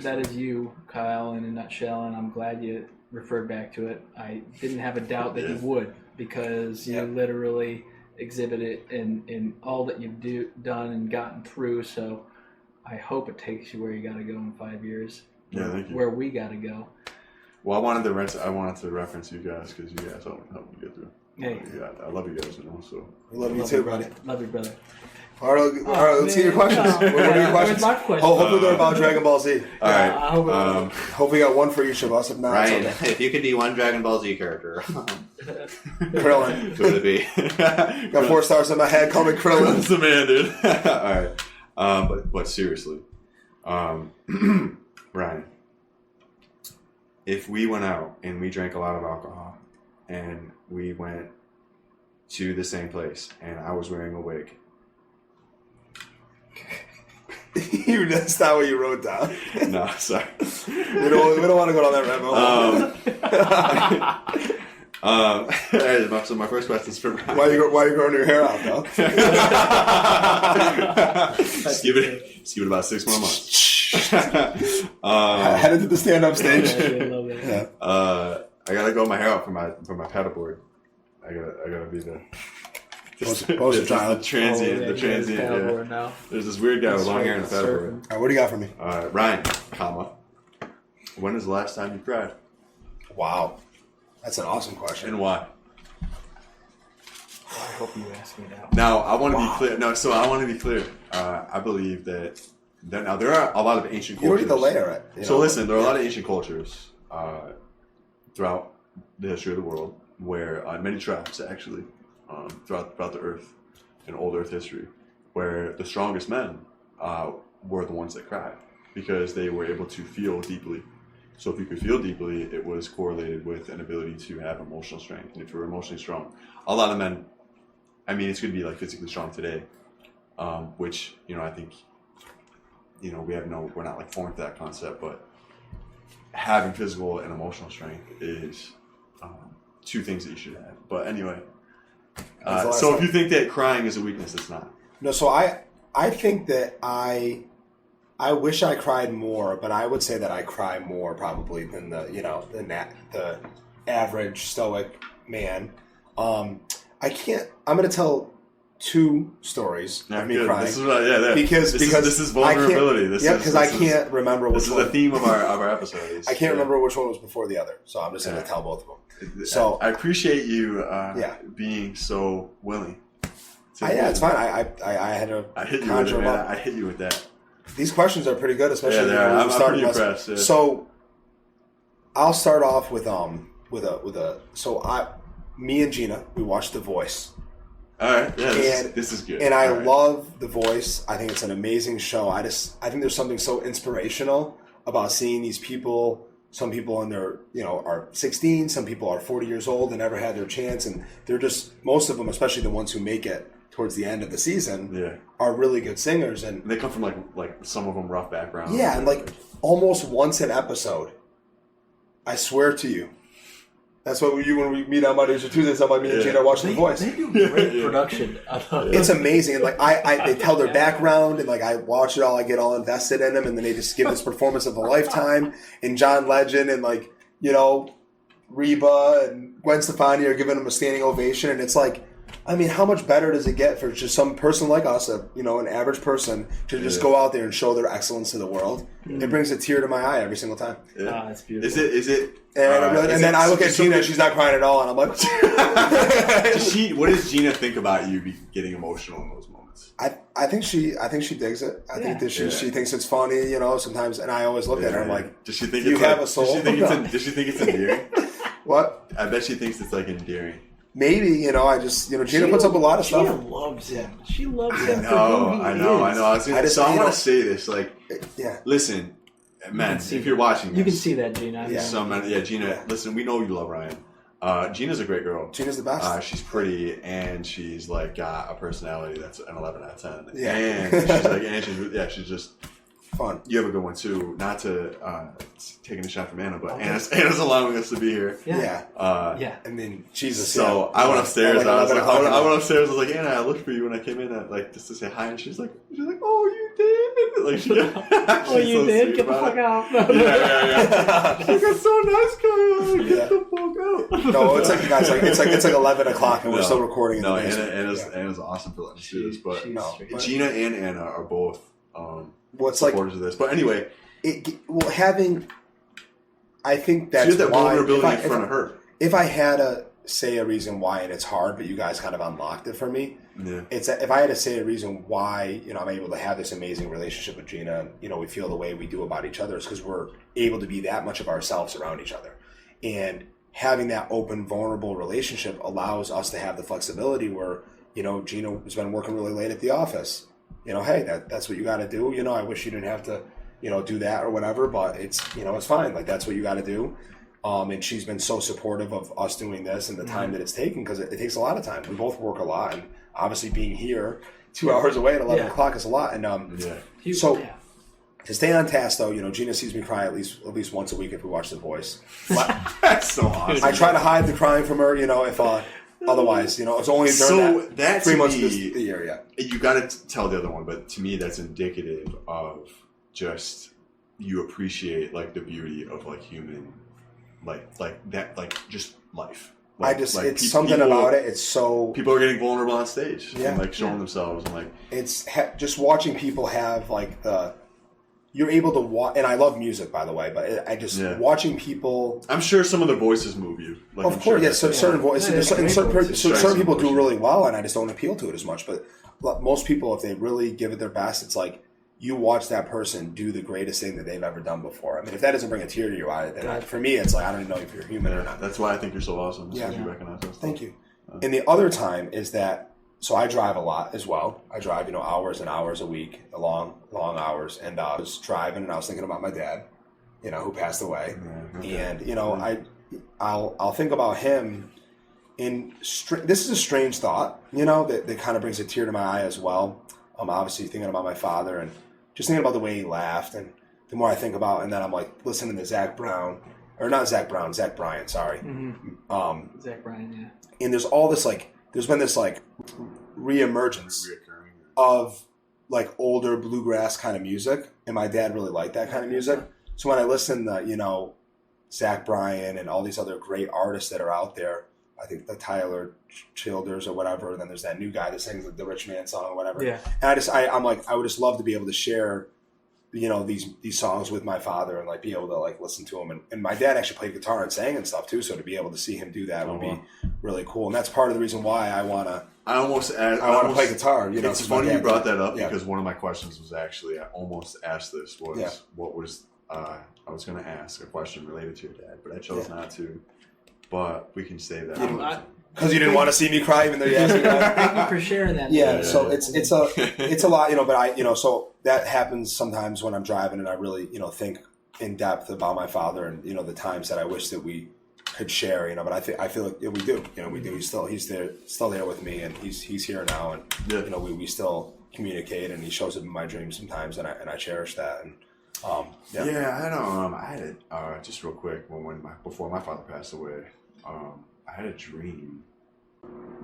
that is you, Kyle, in a nutshell, and I'm glad you referred back to it. I didn't have a doubt that you would, because you literally exhibit it in all that you've done and gotten through. So I hope it takes you where you got to go in 5 years. Thank you. Where we got to go. Well, I wanted to reference you guys, because you guys helped me get through. Hey, I love you guys, so. We love you too, buddy. Love you, brother. All right, let's get your questions. What are your questions? Hopefully they're about Dragon Ball Z. All right. Hope we got one for each of us. If not, Ryan, if you could be one Dragon Ball Z character, Krillin. who would it be? Got 4 stars in my head. Call me Krillin. That's the man, dude. All right. But seriously, Ryan, if we went out and we drank a lot of alcohol and we went to the same place and I was wearing a wig. That's not what you wrote down. No, sorry. We don't want to go down that rabbit hole. So my first question is for Ryan. Why are you growing your hair out, though? Just give it about 6 more months. Headed to the stand-up stage. I love that. Yeah. I gotta grow my hair out for my paddleboard. I gotta be the transient. The transient. Yeah. Now. There's this weird guy with long hair and a paddleboard. All right, what do you got for me? Ryan, when is the last time you cried? Wow, that's an awesome question. And why? I hope you ask me that. Now I want to be clear. I want to be clear. I believe that there are a lot of ancient cultures. You don't need to layer it. Listen, there are a lot of ancient cultures throughout the history of the world where many tribes actually. Throughout the earth in old earth history, where the strongest men were the ones that cried because they were able to feel deeply. So if you could feel deeply, it was correlated with an ability to have emotional strength. And if you were emotionally strong, a lot of men, I mean, it's going to be like physically strong today, which, you know, I think, you know, we're not like foreign to that concept, but having physical and emotional strength is two things that you should have. But anyway, so if you think that crying is a weakness, it's not. No, so I think that I wish I cried more, but I would say that I cry more probably than the average stoic man. I'm going to tell two stories of me crying. This is because this is vulnerability. Because I can't remember which one. This is the theme of our episode. I can't remember which one was before the other, so I'm just going to tell both of them. So I appreciate you being so willing. It's fine. I had to conjure them up. I hit you with that. These questions are pretty good, especially I'm pretty impressed. Yeah. So I'll start off with me and Gina, we watched The Voice. All right, yeah, this is good. And I love The Voice. I think it's an amazing show. I think there's something so inspirational about seeing these people. Some people in their, are 16. Some people are 40 years old and never had their chance. And they're just, most of them, especially the ones who make it towards the end of the season, are really good singers. And they come from like some of them rough backgrounds. Yeah, and like almost once an episode, I swear to you, that's what when we meet on Mondays or Tuesdays, I'm like, me and Gina are watching The Voice. They do great production. It's amazing. And like they tell their background, and like I watch it all, I get all invested in them, and then they just give this performance of a lifetime. And John Legend and like, Reba and Gwen Stefani are giving them a standing ovation, and it's like, I mean, how much better does it get for just some person like us, an average person, to just go out there and show their excellence to the world? It brings a tear to my eye every single time. Yeah. That's beautiful. Is it? And then I look at Gina, she's not crying at all, and I'm like, what does Gina think about you getting emotional in those moments? I think she digs it. I think that she thinks it's funny, sometimes, and I always look at her, I'm like, does she think you have a soul? Does she think it's endearing? What? I bet she thinks it's like endearing. Maybe, Gina puts up a lot of stuff. Gina loves him. She loves him. I know. I want to say this, listen, man, if you're watching this. You can see that, Gina. Gina, listen, we know you love Ryan. Gina's a great girl. Gina's the best. She's pretty, and she's like got a personality that's an 11 out of 10. Yeah. And she's just fun. You have a good one too. Not to taking a shot from Anna, but Anna's allowing us to be here. Yeah. I mean, Jesus. So I went upstairs. I went upstairs. I was like, Anna, I looked for you when I came in, just to say hi, and she's like, oh, you did. Like, you did. Get the fuck out. Yeah. She's like, that's so nice, Kyle. Get the fuck out. No, it's like guys, it's like 11 o'clock, and we're still recording. No, Anna's awesome for letting us do this, but Gina and Anna are both. Supporters of this, but anyway, I think that's she had that why, vulnerability in front of her. If I had to say a reason why, and it's hard, but you guys kind of unlocked it for me. Yeah. It's if I had to say a reason why, I'm able to have this amazing relationship with Gina. We feel the way we do about each other is because we're able to be that much of ourselves around each other, and having that open, vulnerable relationship allows us to have the flexibility where Gina has been working really late at the office. Hey, that's what you got to do. I wish you didn't have to, do that or whatever, but it's fine. Like, that's what you got to do. And she's been so supportive of us doing this and the time that it's taken, because it takes a lot of time. We both work a lot, and obviously being here 2 hours away at 11 o'clock is a lot. And to stay on task, though, Gina sees me cry at least once a week if we watch The Voice. That's so awesome. I try to hide the crying from her, if otherwise, it's only during that 3 months of the year. Yeah, you got to tell the other one, but to me, that's indicative of just you appreciate like the beauty of like human, like that, like just life. It's something about it. It's so people are getting vulnerable on stage, and like showing themselves, and like it's just watching people have like you're able to watch, and I love music, by the way, but I just watching people. I'm sure some of the voices move you. Like, of course, yes. So certain voices, certain people do really well, and I just don't appeal to it as much. But most people, if they really give it their best, it's like you watch that person do the greatest thing that they've ever done before. I mean, if that doesn't bring a tear to your eye, then for me, it's like I don't even know if you're human or not. That's why I think you're so awesome. You recognize us. Thank you. And the other time is that So I drive a lot as well. I drive, hours and hours a week, long hours. And I was driving and I was thinking about my dad, who passed away. And, I'll think about him this is a strange thought, that kind of brings a tear to my eye as well. Obviously thinking about my father and just thinking about the way he laughed. And the more I think about, and then I'm like listening to Zach Bryan, sorry. Mm-hmm. Zach Bryan, yeah. And there's all this there's been this reemergence of older bluegrass kind of music, and my dad really liked that kind of music. So when I listen to Zach Bryan and all these other great artists that are out there, I think the Tyler Childers or whatever, and then there's that new guy that sings the Rich Man song or whatever. Yeah. And I'm like, I would just love to be able to share, these songs with my father and be able to listen to them. And my dad actually played guitar and sang and stuff too, so to be able to see him do that would be really cool. And that's part of the reason why I want to play guitar. It's funny you brought that up because one of my questions was actually, I almost asked this, what was I was going to ask a question related to your dad, but I chose not to. But we can save that. Because you didn't want to see me cry, even though you asked me that. Thank you for sharing that. Yeah, so it's a lot, but so that happens sometimes when I'm driving and I really, think in depth about my father and, the times that I wish that we could share, but I feel like we do, we do. He's still there with me, and he's here now, and we still communicate, and he shows up in my dreams sometimes, and I cherish that. And I had just real quick before my father passed away. I had a dream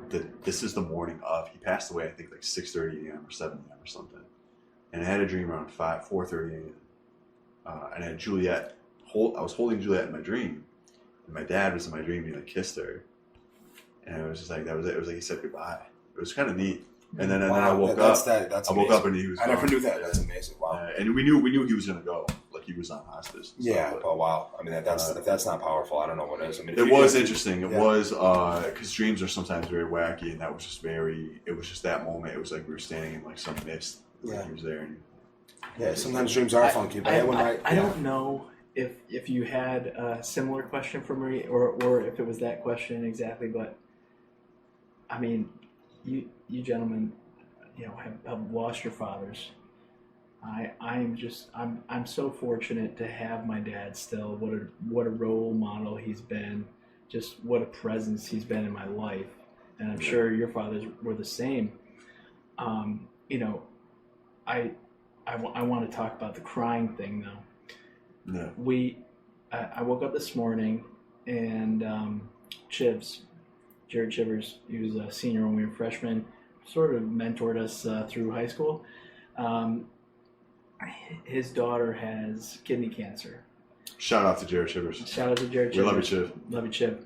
that this is the morning of. He passed away, I think 6:30 a.m. or 7 a.m. or something. And I had a dream around 4:30 a.m. And I had Juliet. I was holding Juliet in my dream, and my dad was in my dream. And he kissed her, and it was just that was it. It was he said goodbye. It was kind of neat. And then I woke up. That's I woke up and he was. I never knew that. That's amazing. Wow. And we knew he was gonna go. He was on hospice. Yeah, but wow. I mean, if that's not powerful, I don't know what is. I mean, it was interesting. It was because dreams are sometimes very wacky, and that was just it was just that moment. It was like we were standing in some mist. He was there. And, sometimes dreams are funky. But I don't know if you had a similar question for me or if it was that question exactly, but I mean, you gentlemen, have lost your fathers. I'm so fortunate to have my dad still. What a role model he's been. Just what a presence he's been in my life. And I'm sure your fathers were the same. I want to talk about the crying thing though. Yeah. I woke up this morning and Jared Chivers, he was a senior when we were freshmen, sort of mentored us through high school. His daughter has kidney cancer. Shout out to Jared Chivers. We love you, Chiv. Love you, Chiv.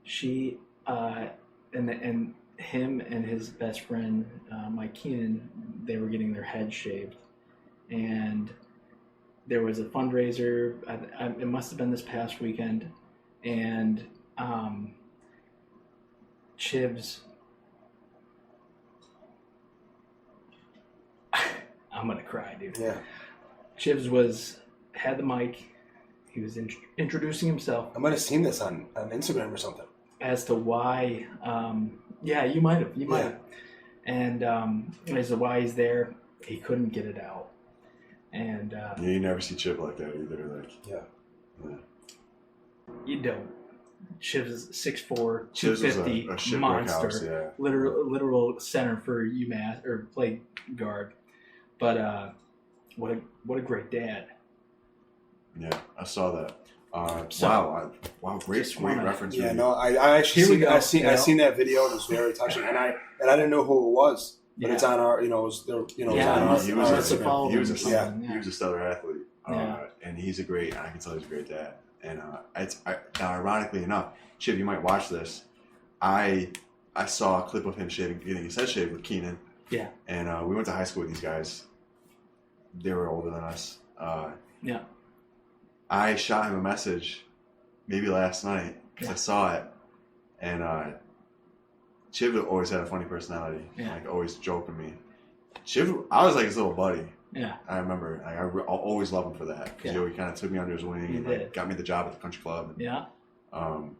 She and him and his best friend Mike Keenan, they were getting their heads shaved, and there was a fundraiser. It must have been this past weekend, and Chiv's. I'm gonna cry, dude. Yeah. Chivs had the mic. He was introducing himself. I might have seen this on Instagram or something. As to why, you might have. You might have. And as to why he's there, he couldn't get it out. And you never see Chip like that either. Yeah. You don't. Chivs is 6'4", 250 monster, house, literal center for UMass or play guard. But what a great dad. Yeah, I saw that. Wow, great reference. Yeah, no, I actually I seen that video and it was very touching, and I didn't know who it was, but it's on our, he was a stellar athlete, and he's a great. I can tell he's a great dad, and now ironically enough, Chip, you might watch this. I saw a clip of him getting his head shaved with Keenan. Yeah, and we went to high school with these guys. They were older than us. I shot him a message maybe last night because I saw it, and Chip always had a funny personality, always joking me. Chip, I was like his little buddy. Yeah, I remember. I'll always love him for that because he kind of took me under his wing and got me the job at the country club. And,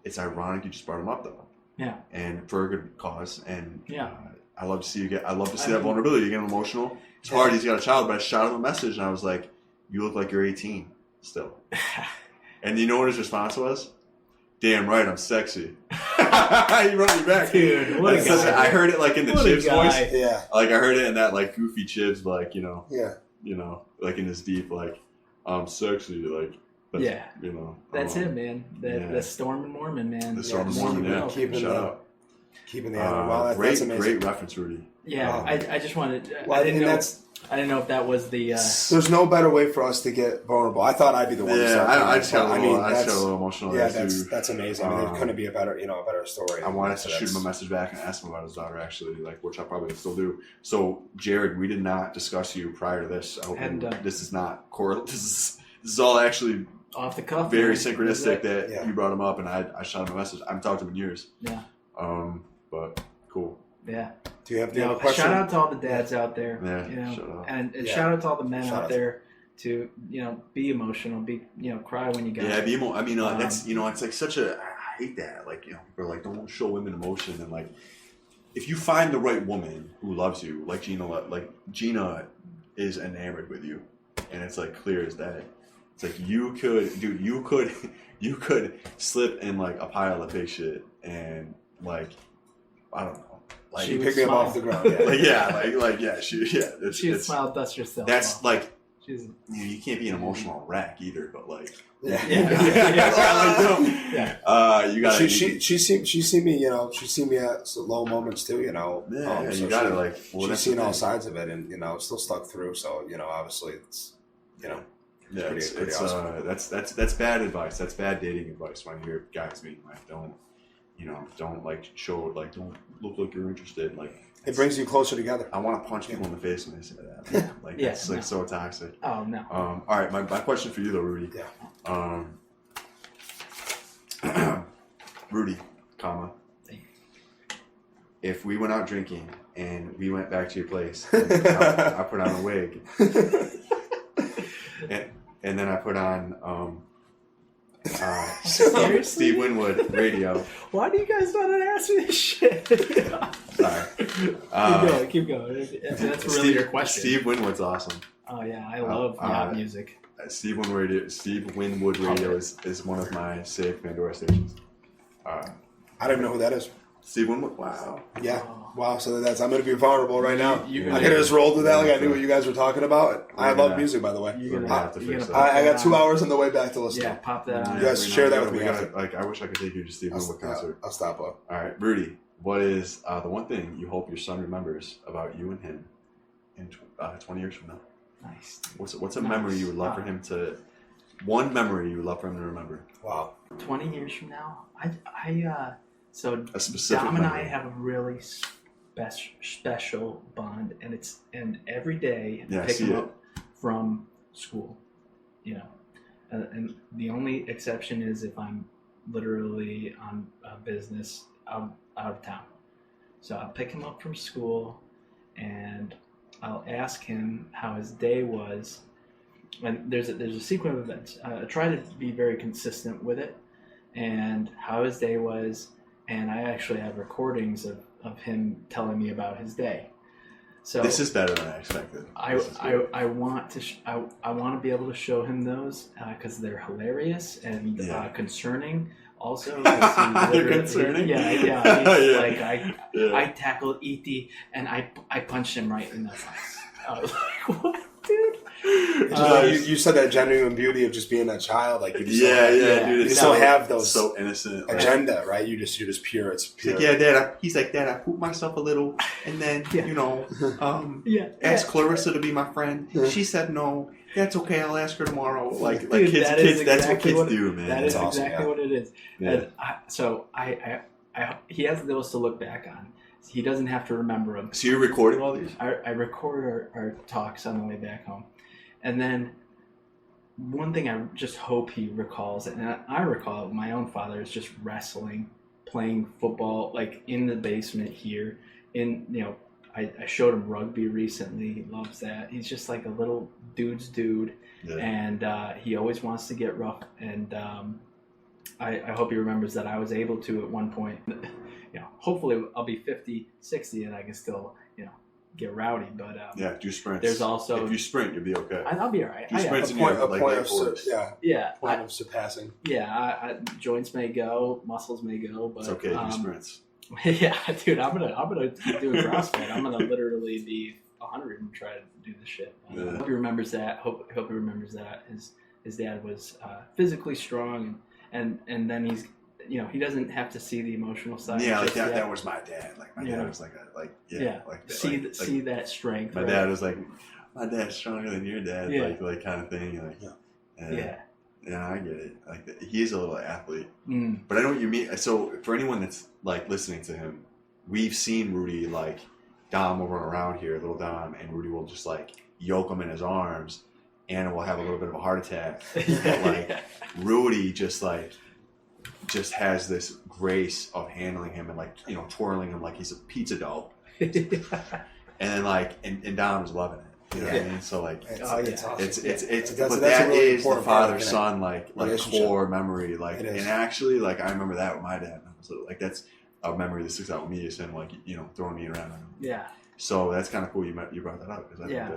it's ironic you just brought him up though. Yeah. And for a good cause. And yeah. I love to see that vulnerability. You get emotional. It's hard. He's got a child, but I shot him a message and I was like, "You look like you're 18 still." And you know what his response was? "Damn right, I'm sexy." He wrote me back. Dude, what a guy. I heard it like in the Chibs voice. Yeah. Like I heard it in that like goofy Chibs, like, you know. Yeah. You know, like in his deep, like, "I'm sexy," like. That's, yeah. You know. That's it, man. The Storm and Mormon, man. The Storm and Mormon, yeah. Keeping the wow, great, that's amazing. Great reference, Rudy. Yeah, I just wanted. Well, I didn't know if that was the. There's no better way for us to get vulnerable. I thought I'd be the one. Yeah, I just got a little emotional. Yeah, that's amazing. I mean, it couldn't be a better story. I wanted to shoot him a message back and ask him about his daughter, actually, like, which I probably still do. So, Jared, we did not discuss you prior to this. I hope this is not correlated. This is all actually off the cuff. Very synchronistic that you brought him up, and I shot him a message. I haven't talked to him in years. Yeah. But cool. Yeah. Do you have a question? Shout out to all the dads out there. Yeah. You know, and shout out to all the men out there to, you know, be emotional, cry when you got. Yeah, be I mean, that's, you know, it's like such a. I hate that. Like, you know, people are like, don't show women emotion, and like, if you find the right woman who loves you, like Gina is enamored with you, and it's like clear as day. It's like you could slip in like a pile of big shit, and like, I don't know. Like, she picked him off the ground. Yeah. She smiled, dust herself. That's off. like, she's, you can't be an emotional wreck either, but like, you got. She seen me, you know. She seen me at low moments too, you know. Yeah, so you got it. Like, she's seen all sides of it, and you know, still stuck through. So you know, obviously, it's, you know. Yeah, it's awesome. That's bad advice. That's bad dating advice when you hear guys being like, don't like show, like, don't look like you're interested. Like, it brings you closer together. I want to punch people in the face when they say that. Like, it's like so toxic. Oh no. All right, my question for you though, Rudy. Yeah. Rudy, if we went out drinking and we went back to your place, and I put on a wig. And then I put on Steve Winwood radio. Why do you guys not answer this shit? Sorry. Keep going. That's really your question. Steve Winwood's awesome. Oh yeah, I love music. Steve Winwood radio is one of my safe Pandora stations. I don't even know who that is. Steve Winwood. Wow. Yeah. Wow. So I'm going to be vulnerable right now. I could have just rolled with that. Like I knew what you guys were talking about. I love music, by the way. I got 2 hours on the way back to listen. Yeah, pop that on. You guys share that with me. I wish I could take you to Steve Winwood concert. I'll stop up. All right, Rudy. What is the one thing you hope your son remembers about you and him in 20 years from now? Nice. What's a memory you would love for him to? One memory you would love for him to remember. Wow. 20 years from now, so a specific Dom and memory. I have a really special bond, and every day I pick him up from school, you know, and the only exception is if I'm literally on business out of town. So I'll pick him up from school, and I'll ask him how his day was. And there's a sequence of events. I try to be very consistent with it, and how his day was. And I actually have recordings of him telling me about his day. So this is better than I expected. I want to be able to show him those because they're hilarious and concerning. Also, they're concerning. I tackled E.T. and I punched him right in the face. I was like, what, dude? You said that genuine beauty of just being a child, like you just dude, you still have those so innocent agenda, right? You're just pure. It's pure. He's like, Dad. He's like, Dad, I pooped myself a little, and then asked Clarissa to be my friend. She said no. That's okay. I'll ask her tomorrow. Like dude, kids. That's what kids do, man. That is awesome, exactly what it is. Yeah. And he has those to look back on. He doesn't have to remember them. So you're recording all these? I record our talks on the way back home. And then one thing I just hope he recalls, and I recall my own father is just wrestling, playing football, like in the basement here. I showed him rugby recently. He loves that. He's just like a little dude's dude. Yeah. And he always wants to get rough. And I hope he remembers that I was able to at one point. hopefully I'll be 50, 60 and I can still, get rowdy. But do sprints. There's also, if you sprint, you'll be okay. I'll be all right. Do sprints a point of surpassing. Yeah, joints may go, muscles may go, but it's okay. Do sprints. Yeah, dude, I'm gonna do a CrossFit. I'm gonna literally be 100 and try to do this shit. Hope he remembers that. Hope he remembers that his dad was physically strong, and then he's he doesn't have to see the emotional side. Yeah, like that was my dad. Like my dad was like see that strength. My dad was like, my dad's stronger than your dad. Like kind of thing. Yeah, I get it. Like he's a little athlete, but I know what you mean. So for anyone that's like listening to him, we've seen Rudy like Dom will run around here, little Dom, and Rudy will just like yoke him in his arms, and will have a little bit of a heart attack. But like Rudy just has this grace of handling him and like twirling him like he's a pizza dough, and then like and Dom's loving it. You know what I mean? So like, it's awesome. It's that's that a really is the father son like core memory. Like, and actually, like I remember that with my dad. So like that's a memory that sticks out with me. Is him like throwing me around. Yeah. So that's kind of cool. You brought that up because I think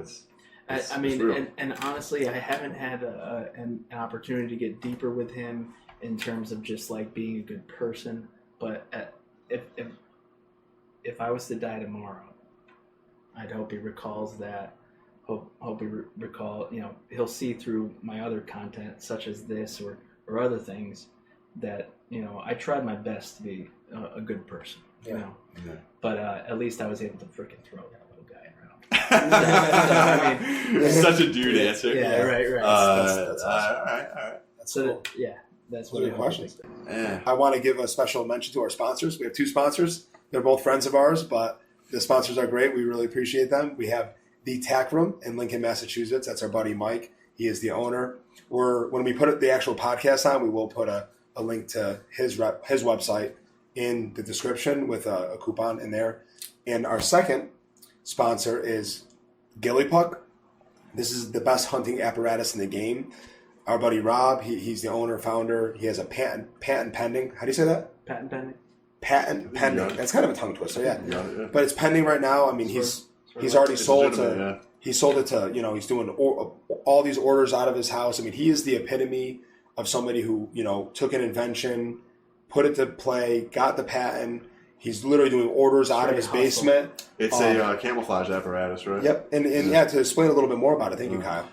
that's. I mean, and honestly, I haven't had an opportunity to get deeper with him in terms of just like being a good person. But if I was to die tomorrow, I'd hope he recalls that. Hope he recall, he'll see through my other content, such as this or other things, that I tried my best to be a good person. But at least I was able to freaking throw that little guy around. I mean, such a dude answer. Yeah, right. That's awesome. All right. That's what. That's what. Good questions. I want to give a special mention to our sponsors. We have 2 sponsors. They're both friends of ours, but the sponsors are great. We really appreciate them. We have the Tack Room in Lincoln, Massachusetts. That's our buddy Mike. He is the owner. When we put the actual podcast on, we will put a link to his website in the description with a coupon in there. And our second sponsor is Gilly Puck. This is the best hunting apparatus in the game. Our buddy Rob, he's the owner, founder. He has a patent pending. How do you say that? Patent pending. Patent pending. That's kind of a tongue twister, yeah. But it's pending right now. I mean, he's already sold to. He sold it to. He's doing all these orders out of his house. I mean, he is the epitome of somebody who took an invention, put it to play, got the patent. He's literally doing orders out of his basement. It's a camouflage apparatus, right? Yep. And to explain a little bit more about it, thank you, Kyle.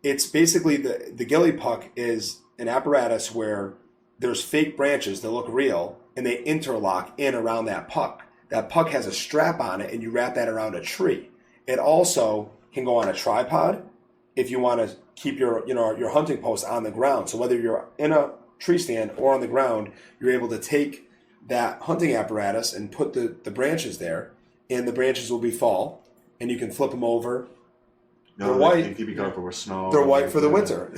It's basically the Gilly Puck is an apparatus where there's fake branches that look real and they interlock in around that puck. That puck has a strap on it, and you wrap that around a tree. It also can go on a tripod if you want to keep your hunting post on the ground. So whether you're in a tree stand or on the ground, you're able to take that hunting apparatus and put the branches there, and the branches will be fall, and you can flip them over. They're white. They keep you covered with snow. They're white for the winter.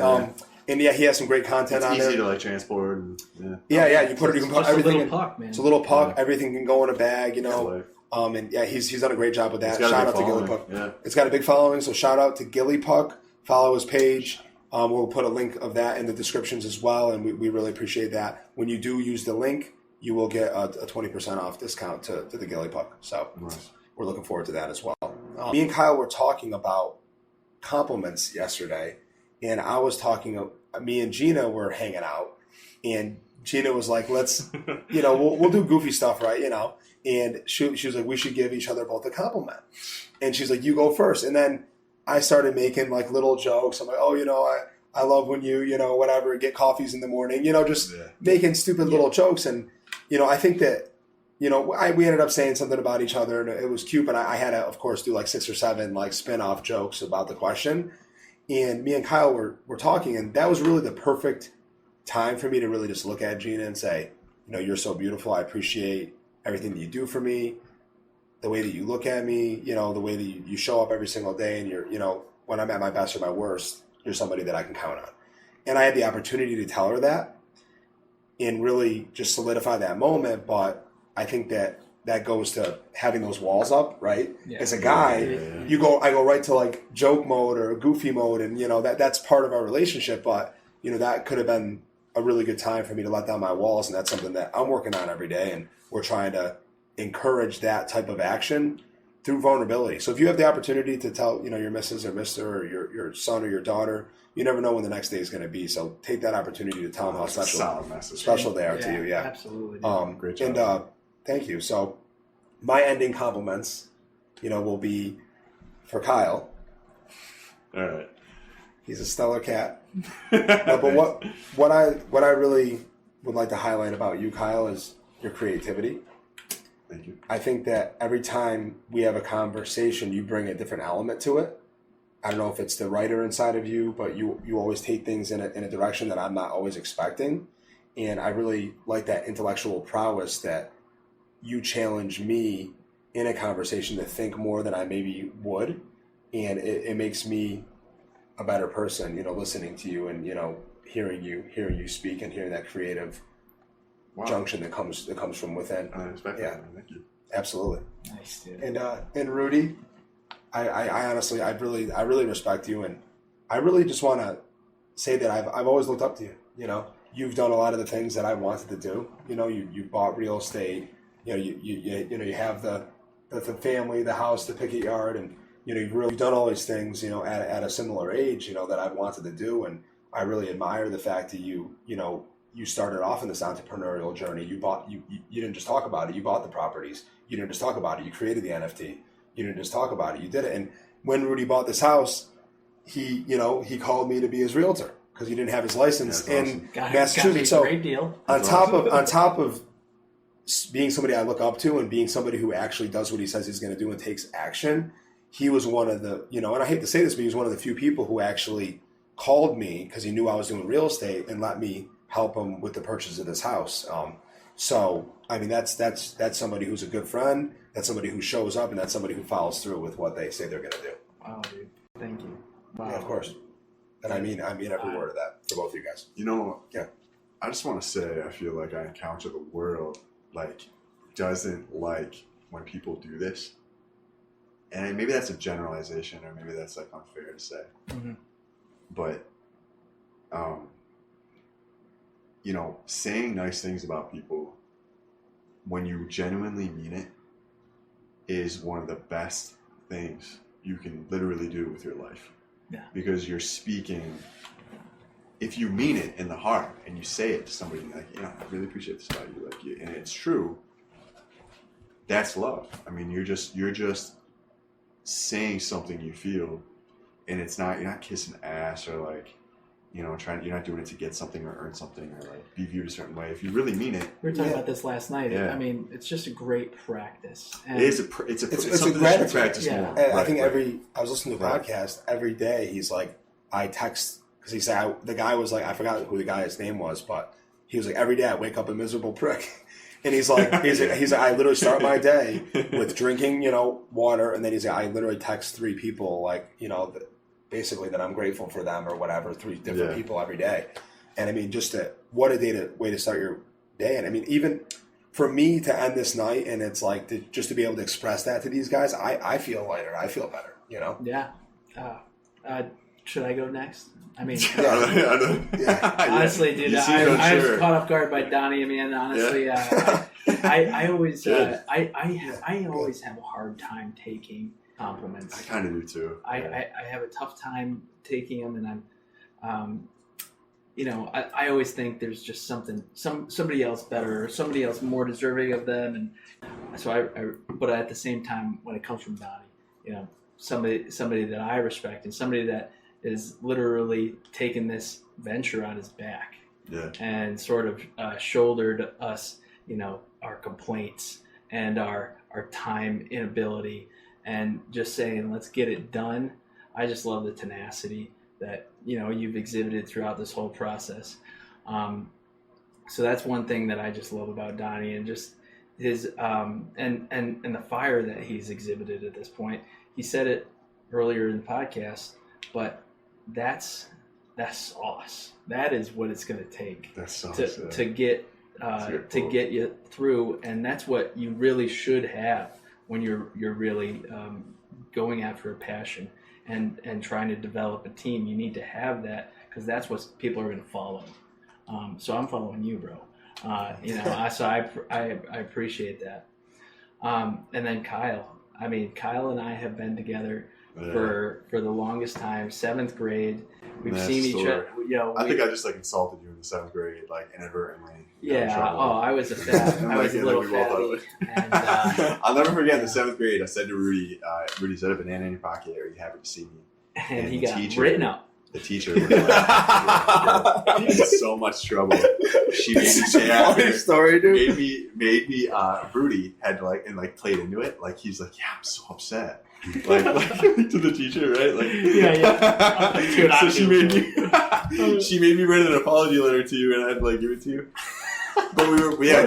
And he has some great content on there. It's easy to like transport. And, you can put everything. A little puck, man. It's a little puck. Yeah. Everything can go in a bag, And he's done a great job with that. Shout out to Gilly Puck. Yeah. It's got a big following, so shout out to Gilly Puck. Follow his page. We'll put a link of that in the descriptions as well, and we really appreciate that. When you do use the link, you will get a 20% off discount to the Gilly Puck. So We're looking forward to that as well. Me and Kyle were talking about compliments yesterday, and I was talking. Me and Gina were hanging out, and Gina was like, "Let's, we'll do goofy stuff, right? And she was like, we should give each other both a compliment. And she's like, you go first. And then I started making like little jokes. I'm like, I love when you, whatever, get coffees in the morning, just making stupid little jokes. And, I think that, we ended up saying something about each other, and it was cute. But I had to, of course, do like 6 or 7 like spin-off jokes about the question. And me and Kyle were talking, and that was really the perfect time for me to really just look at Gina and say, you're so beautiful. I appreciate everything that you do for me, the way that you look at me, the way that you show up every single day, and you're, when I'm at my best or my worst, you're somebody that I can count on. And I had the opportunity to tell her that and really just solidify that moment. But I think that goes to having those walls up, right? Yeah. As a guy, I go right to like joke mode or goofy mode, and that's part of our relationship. But that could have been a really good time for me to let down my walls, and that's something that I'm working on every day, and we're trying to encourage that type of action through vulnerability. So if you have the opportunity to tell, your missus or mister or your son or your daughter, you never know when the next day is going to be. So take that opportunity to tell them how special they are to you. Yeah, absolutely. Great job. And thank you. So my ending compliments, will be for Kyle. All right. He's a stellar cat. No, but what I really would like to highlight about you, Kyle, is your creativity. Thank you. I think that every time we have a conversation, you bring a different element to it. I don't know if it's the writer inside of you, but you always take things in a direction that I'm not always expecting. And I really like that intellectual prowess that you challenge me in a conversation to think more than I maybe would. And it makes me a better person, listening to you and, hearing you speak and hearing that creative junction that comes from within. I respect that. Thank you. Absolutely. Nice, dude. And Rudy, I honestly, I really respect you, and I really just want to say that I've always looked up to you. You've done a lot of the things that I wanted to do. You bought real estate. You have the family, the house, the picket yard, and you've really done all these things. At a similar age, that I wanted to do, and I really admire the fact that you started off in this entrepreneurial journey. You didn't just talk about it. You bought the properties. You didn't just talk about it. You created the NFT. You didn't just talk about it. You did it. And when Rudy bought this house, he called me to be his realtor because he didn't have his license in Massachusetts. So great deal. On top of being somebody I look up to and being somebody who actually does what he says he's going to do and takes action, he was one of the, and I hate to say this, but he was one of the few people who actually called me because he knew I was doing real estate and let me help him with the purchase of this house. So, I mean, that's somebody who's a good friend. That's somebody who shows up, and that's somebody who follows through with what they say they're going to do. Wow, dude. Thank you. Wow. Yeah, of course. And I mean every word of that for both of you guys. Yeah. I just want to say, I feel like I encounter the world doesn't like when people do this. And maybe that's a generalization, or maybe that's unfair to say. Mm-hmm. But, saying nice things about people when you genuinely mean it is one of the best things you can literally do with your life. Yeah. Because you're speaking, if you mean it in the heart and you say it to somebody I really appreciate this about you, and it's true, that's love. I mean, you're just saying something you feel, and you're not kissing ass or you're not doing it to get something or earn something or be viewed a certain way. If you really mean it. We were talking about this last night. Yeah. I mean, it's just a great practice. And it's something that you practice more. And I think I was listening to a podcast every day. He's like, I text, because he said, the guy was like, I forgot who the guy's name was, but he was like, every day I wake up a miserable prick. And he's like, I literally start my day with drinking, water. And then he's like, I literally text 3 people, basically that I'm grateful for them or whatever, 3 different people every day. And I mean, what a way to start your day. And I mean, even for me to end this night and it's just to be able to express that to these guys, I feel lighter. I feel better, Yeah. Should I go next? I mean, honestly, dude, I was caught off guard by Donny. I mean, honestly, I always have a hard time taking compliments. I kind of do too. I have a tough time taking them, and I'm, I always think there's just somebody else better, or somebody else more deserving of them, and so but at the same time, when it comes from Donny, somebody that I respect and somebody that is literally taking this venture on his back, and sort of shouldered us, our complaints and our time inability. And just saying, let's get it done. I just love the tenacity that, you've exhibited throughout this whole process. So that's one thing that I just love about Donny, and just his, and the fire that he's exhibited at this point. He said it earlier in the podcast, but that's sauce. That is what it's going to take to get you through. And that's what you really should have when you're really going after a passion and trying to develop a team. You need to have that, because that's what people are going to follow. So I'm following you, bro. So I appreciate that. And then Kyle. I mean, Kyle and I have been together for the longest time. 7th grade. We've seen each other. I think I just insulted you in the 7th grade, inadvertently. I was a fat. I was a little fatty. And, I'll never forget in the 7th grade. I said to Rudy, "Rudy, is there a banana in your pocket? Are you happy to see me?" And he got written up. The teacher was in so much trouble. She made me say after. Story, dude. Made me. Rudy had to played into it. He's like, "Yeah, I'm so upset." To the teacher, right? Dude, so she made me write an apology letter to you, and I had to give it to you. But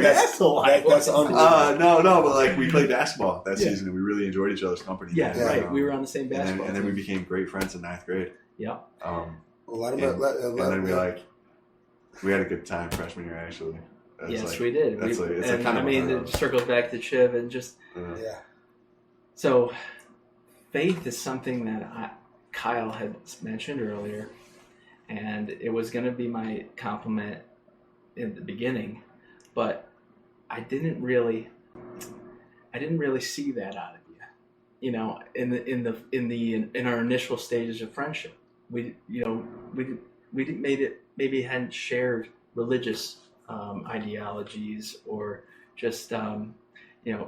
that's unbelievable. No, but we played basketball that season, and we really enjoyed each other's company. Yeah, right. We were on the same basketball and then we became great friends in 9th grade. Yeah. And then we had a good time freshman year, actually. Yes, we did. It circles back to Chiv and just So, faith is something that Kyle had mentioned earlier, and it was going to be my compliment in the beginning, but I didn't really see that out of you. In our initial stages of friendship, we hadn't shared religious ideologies or just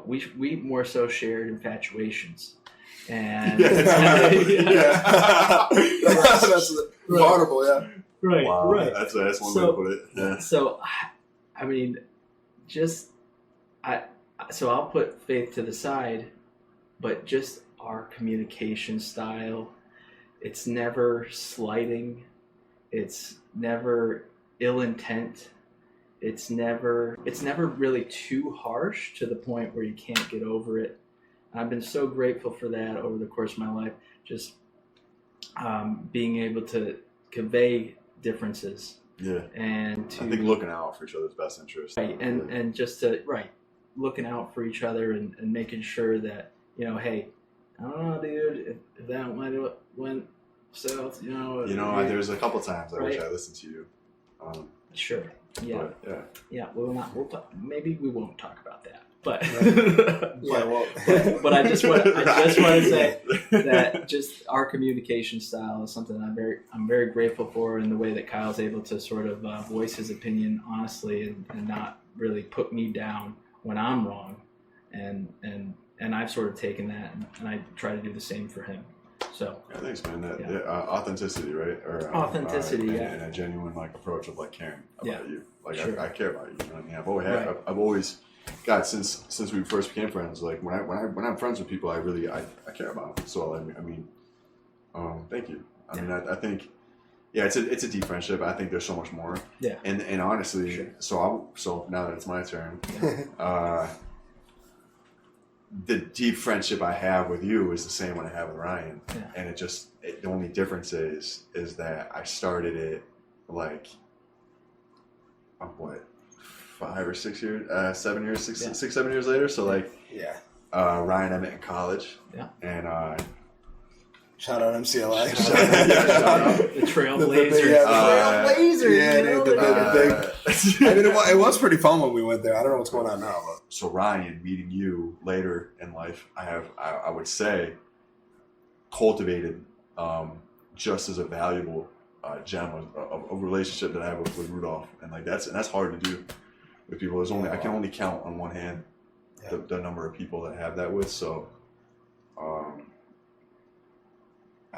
we more so shared infatuations. And that's vulnerable, yeah. Right, wow, right. That's one way to put it. Yeah. So, I mean, so I'll put faith to the side, but just our communication style, it's never slighting, it's never ill intent, it's never really too harsh to the point where you can't get over it. I've been so grateful for that over the course of my life, just being able to convey differences. Yeah. And I think looking out for each other's best interest. Right. And just looking out for each other and making sure that, hey, I don't know, dude, if that went south, there's a couple times I wish I listened to you. Sure. Yeah. But, yeah. We'll talk, maybe we won't talk about that. But Right. but I just want to say that just our communication style is something I'm very grateful for, in the way that Kyle's able to sort of voice his opinion honestly and not really put me down when I'm wrong, and I've sort of taken that and I try to do the same for him. So thanks, man. Authenticity, right? Or authenticity, and a genuine approach of caring about you. Sure. I care about you. You know what I mean? I've always. God, since we first became friends, when I'm friends with people, I care about them. So thank you. I mean, I think, it's a deep friendship. I think there's so much more. Yeah. And honestly, sure. So now that it's my turn, the deep friendship I have with you is the same one I have with Ryan. Yeah. And the only difference is that I started it 5 or 6 years, 7 years, 7 years later. So Ryan I met in college. Yeah. And shout out MCLA. Shout out. The Trailblazers. It was pretty fun when we went there. I don't know what's going on now. But. So Ryan, meeting you later in life, I would say cultivated just as a valuable gem of a relationship that I have with Rudolph, and that's hard to do with people. I can only count on one hand the number of people that I have that with. So, I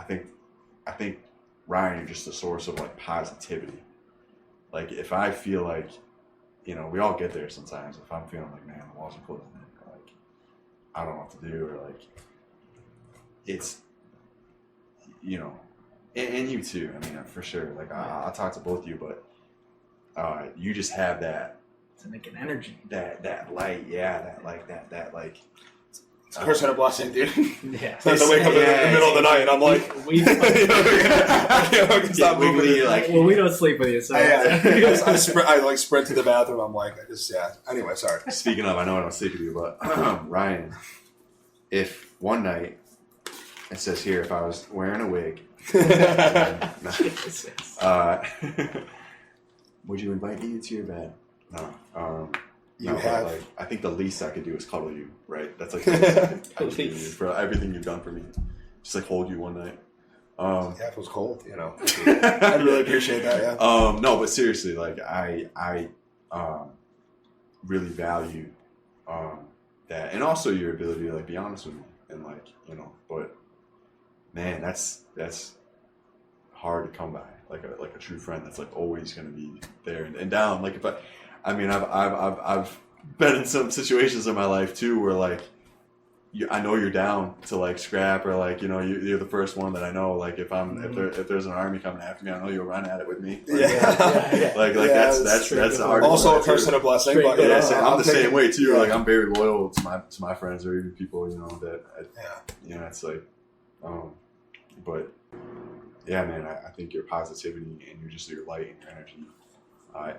think Ryan, you're just a source of positivity. If I feel we all get there sometimes. If I'm feeling man, the walls are closing in, or I don't know what to do, or it's and you too. I mean, for sure. I'll talk to both of you, but you just have that. To make an energy. That light, that It's a curse and a blessing, dude. Yeah. So I wake up in the middle of the night and I'm I can't stop moving. We don't sleep with you, so I sprint to the bathroom. Anyway, sorry. Speaking of, I know I don't sleep with you, but Ryan, if one night it says here, if I was wearing a wig, would you invite me into your bed? No. You have. Like, I think the least I could do is cuddle you, right? That's like the least I could do for everything you've done for me. Just like hold you one night. Yeah, if it was cold, I really appreciate that. Yeah. No, but seriously, like I really value that, and also your ability to like be honest with me, and like but man, that's hard to come by. Like a true friend that's like always going to be there and down. Like I've been in some situations in my life too where like I know you're down to like scrap, or like you're the first one that I know. Like if there's an army coming after me, I know you'll run at it with me. Like, that's the hard. Also a curse and a blessing. But I'm the same way too. Yeah. Like I'm very loyal to my friends, or even people that it's like, but yeah, man, I think your positivity and your light and your energy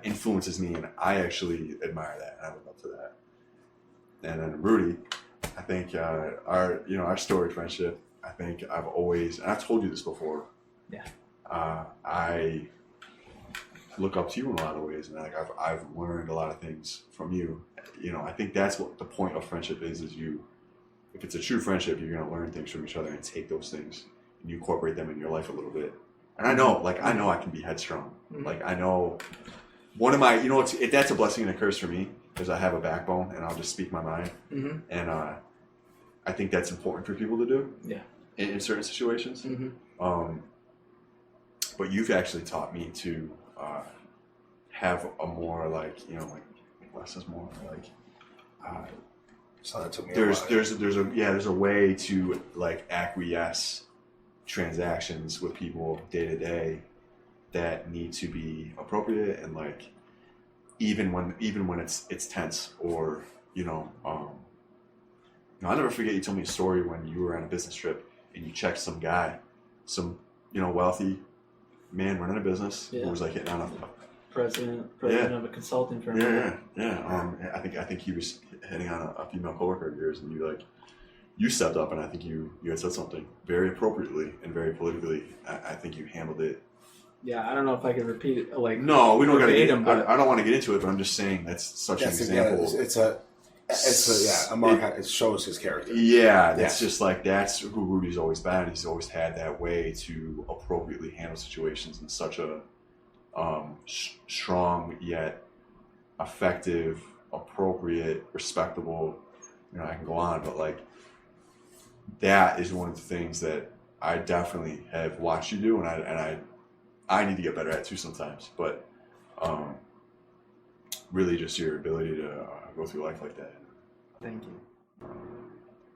influences me, and I actually admire that, and I live up to that. And then Rudy, I think our storied friendship, I think I've always, and I've told you this before, I look up to you in a lot of ways, and like I've learned a lot of things from you. I think that's what the point of friendship is if it's a true friendship, you're going to learn things from each other and take those things and you incorporate them in your life a little bit. And I know I can be headstrong. Mm-hmm. Like I know one of my, that's a blessing and a curse for me, because I have a backbone and I'll just speak my mind. Mm-hmm. And I think that's important for people to do. Yeah. In certain situations. Mm-hmm. But you've actually taught me to have a more like less is more like. So that took me there's a way to like acquiesce transactions with people day to day that need to be appropriate, and like even when it's tense, or I'll never forget, you told me a story when you were on a business trip and you checked some guy, wealthy man running a business who was like hitting on a president of a consulting firm. I think he was hitting on a female coworker of yours, and you stepped up, and I think you had said something very appropriately and very politically. I think you handled it. Yeah, I don't know if I can repeat it. No, we don't got to. I don't want to get into it, but I'm just saying that's such an example. A mark. It shows his character. Yeah, that's just like that's who Rudy's always been. He's always had that way to appropriately handle situations in such a strong yet effective, appropriate, respectable. I can go on, but like that is one of the things that I definitely have watched you do, and I need to get better at too sometimes. But really, just your ability to go through life like that. Thank you.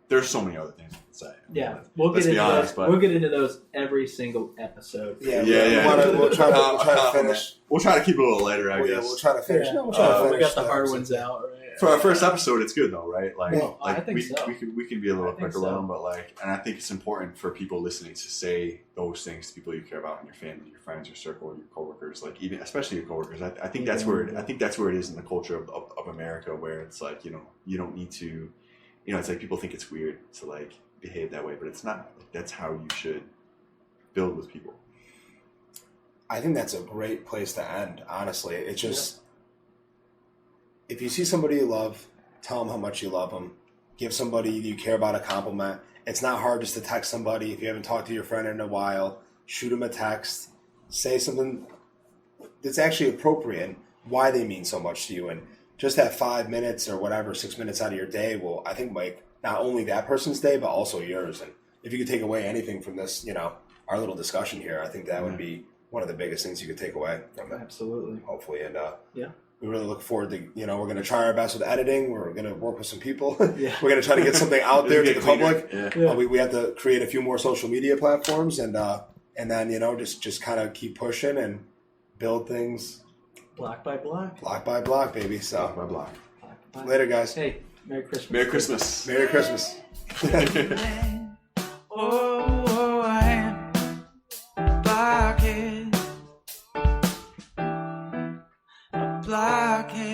There's so many other things to say. Yeah, we'll get into those every single episode. We'll try to finish. We'll try to keep it a little later, I guess. Yeah, we'll try to finish. We got the hard ones out, right? For our first episode, it's good though, right? I think so. We can be a little quicker with them, but and I think it's important for people listening to say those things to people you care about in your family, your friends, your circle, your coworkers, even especially your coworkers. I think that's where it is in the culture of America, where it's like you don't need to, it's like people think it's weird to behave that way, but it's not. That's how you should build with people. I think that's a great place to end. Honestly, it's just. If you see somebody you love, tell them how much you love them. Give somebody you care about a compliment. It's not hard just to text somebody. If you haven't talked to your friend in a while, shoot them a text. Say something that's actually appropriate, why they mean so much to you. And just that 5 minutes or whatever, 6 minutes out of your day will, I think, make not only that person's day, but also yours. And if you could take away anything from this, our little discussion here, I think that would be one of the biggest things you could take away from it. Absolutely. Hopefully. And we really look forward to, we're going to try our best with editing. We're going to work with some people. We're going to try to get something out there to the public. We have to create a few more social media platforms, and then, just kind of keep pushing and build things. Block by block. Block by block, baby. So. Block by block. Later, guys. Hey, Merry Christmas. Merry Christmas. Merry Christmas. I am Blockhead. Blockhead.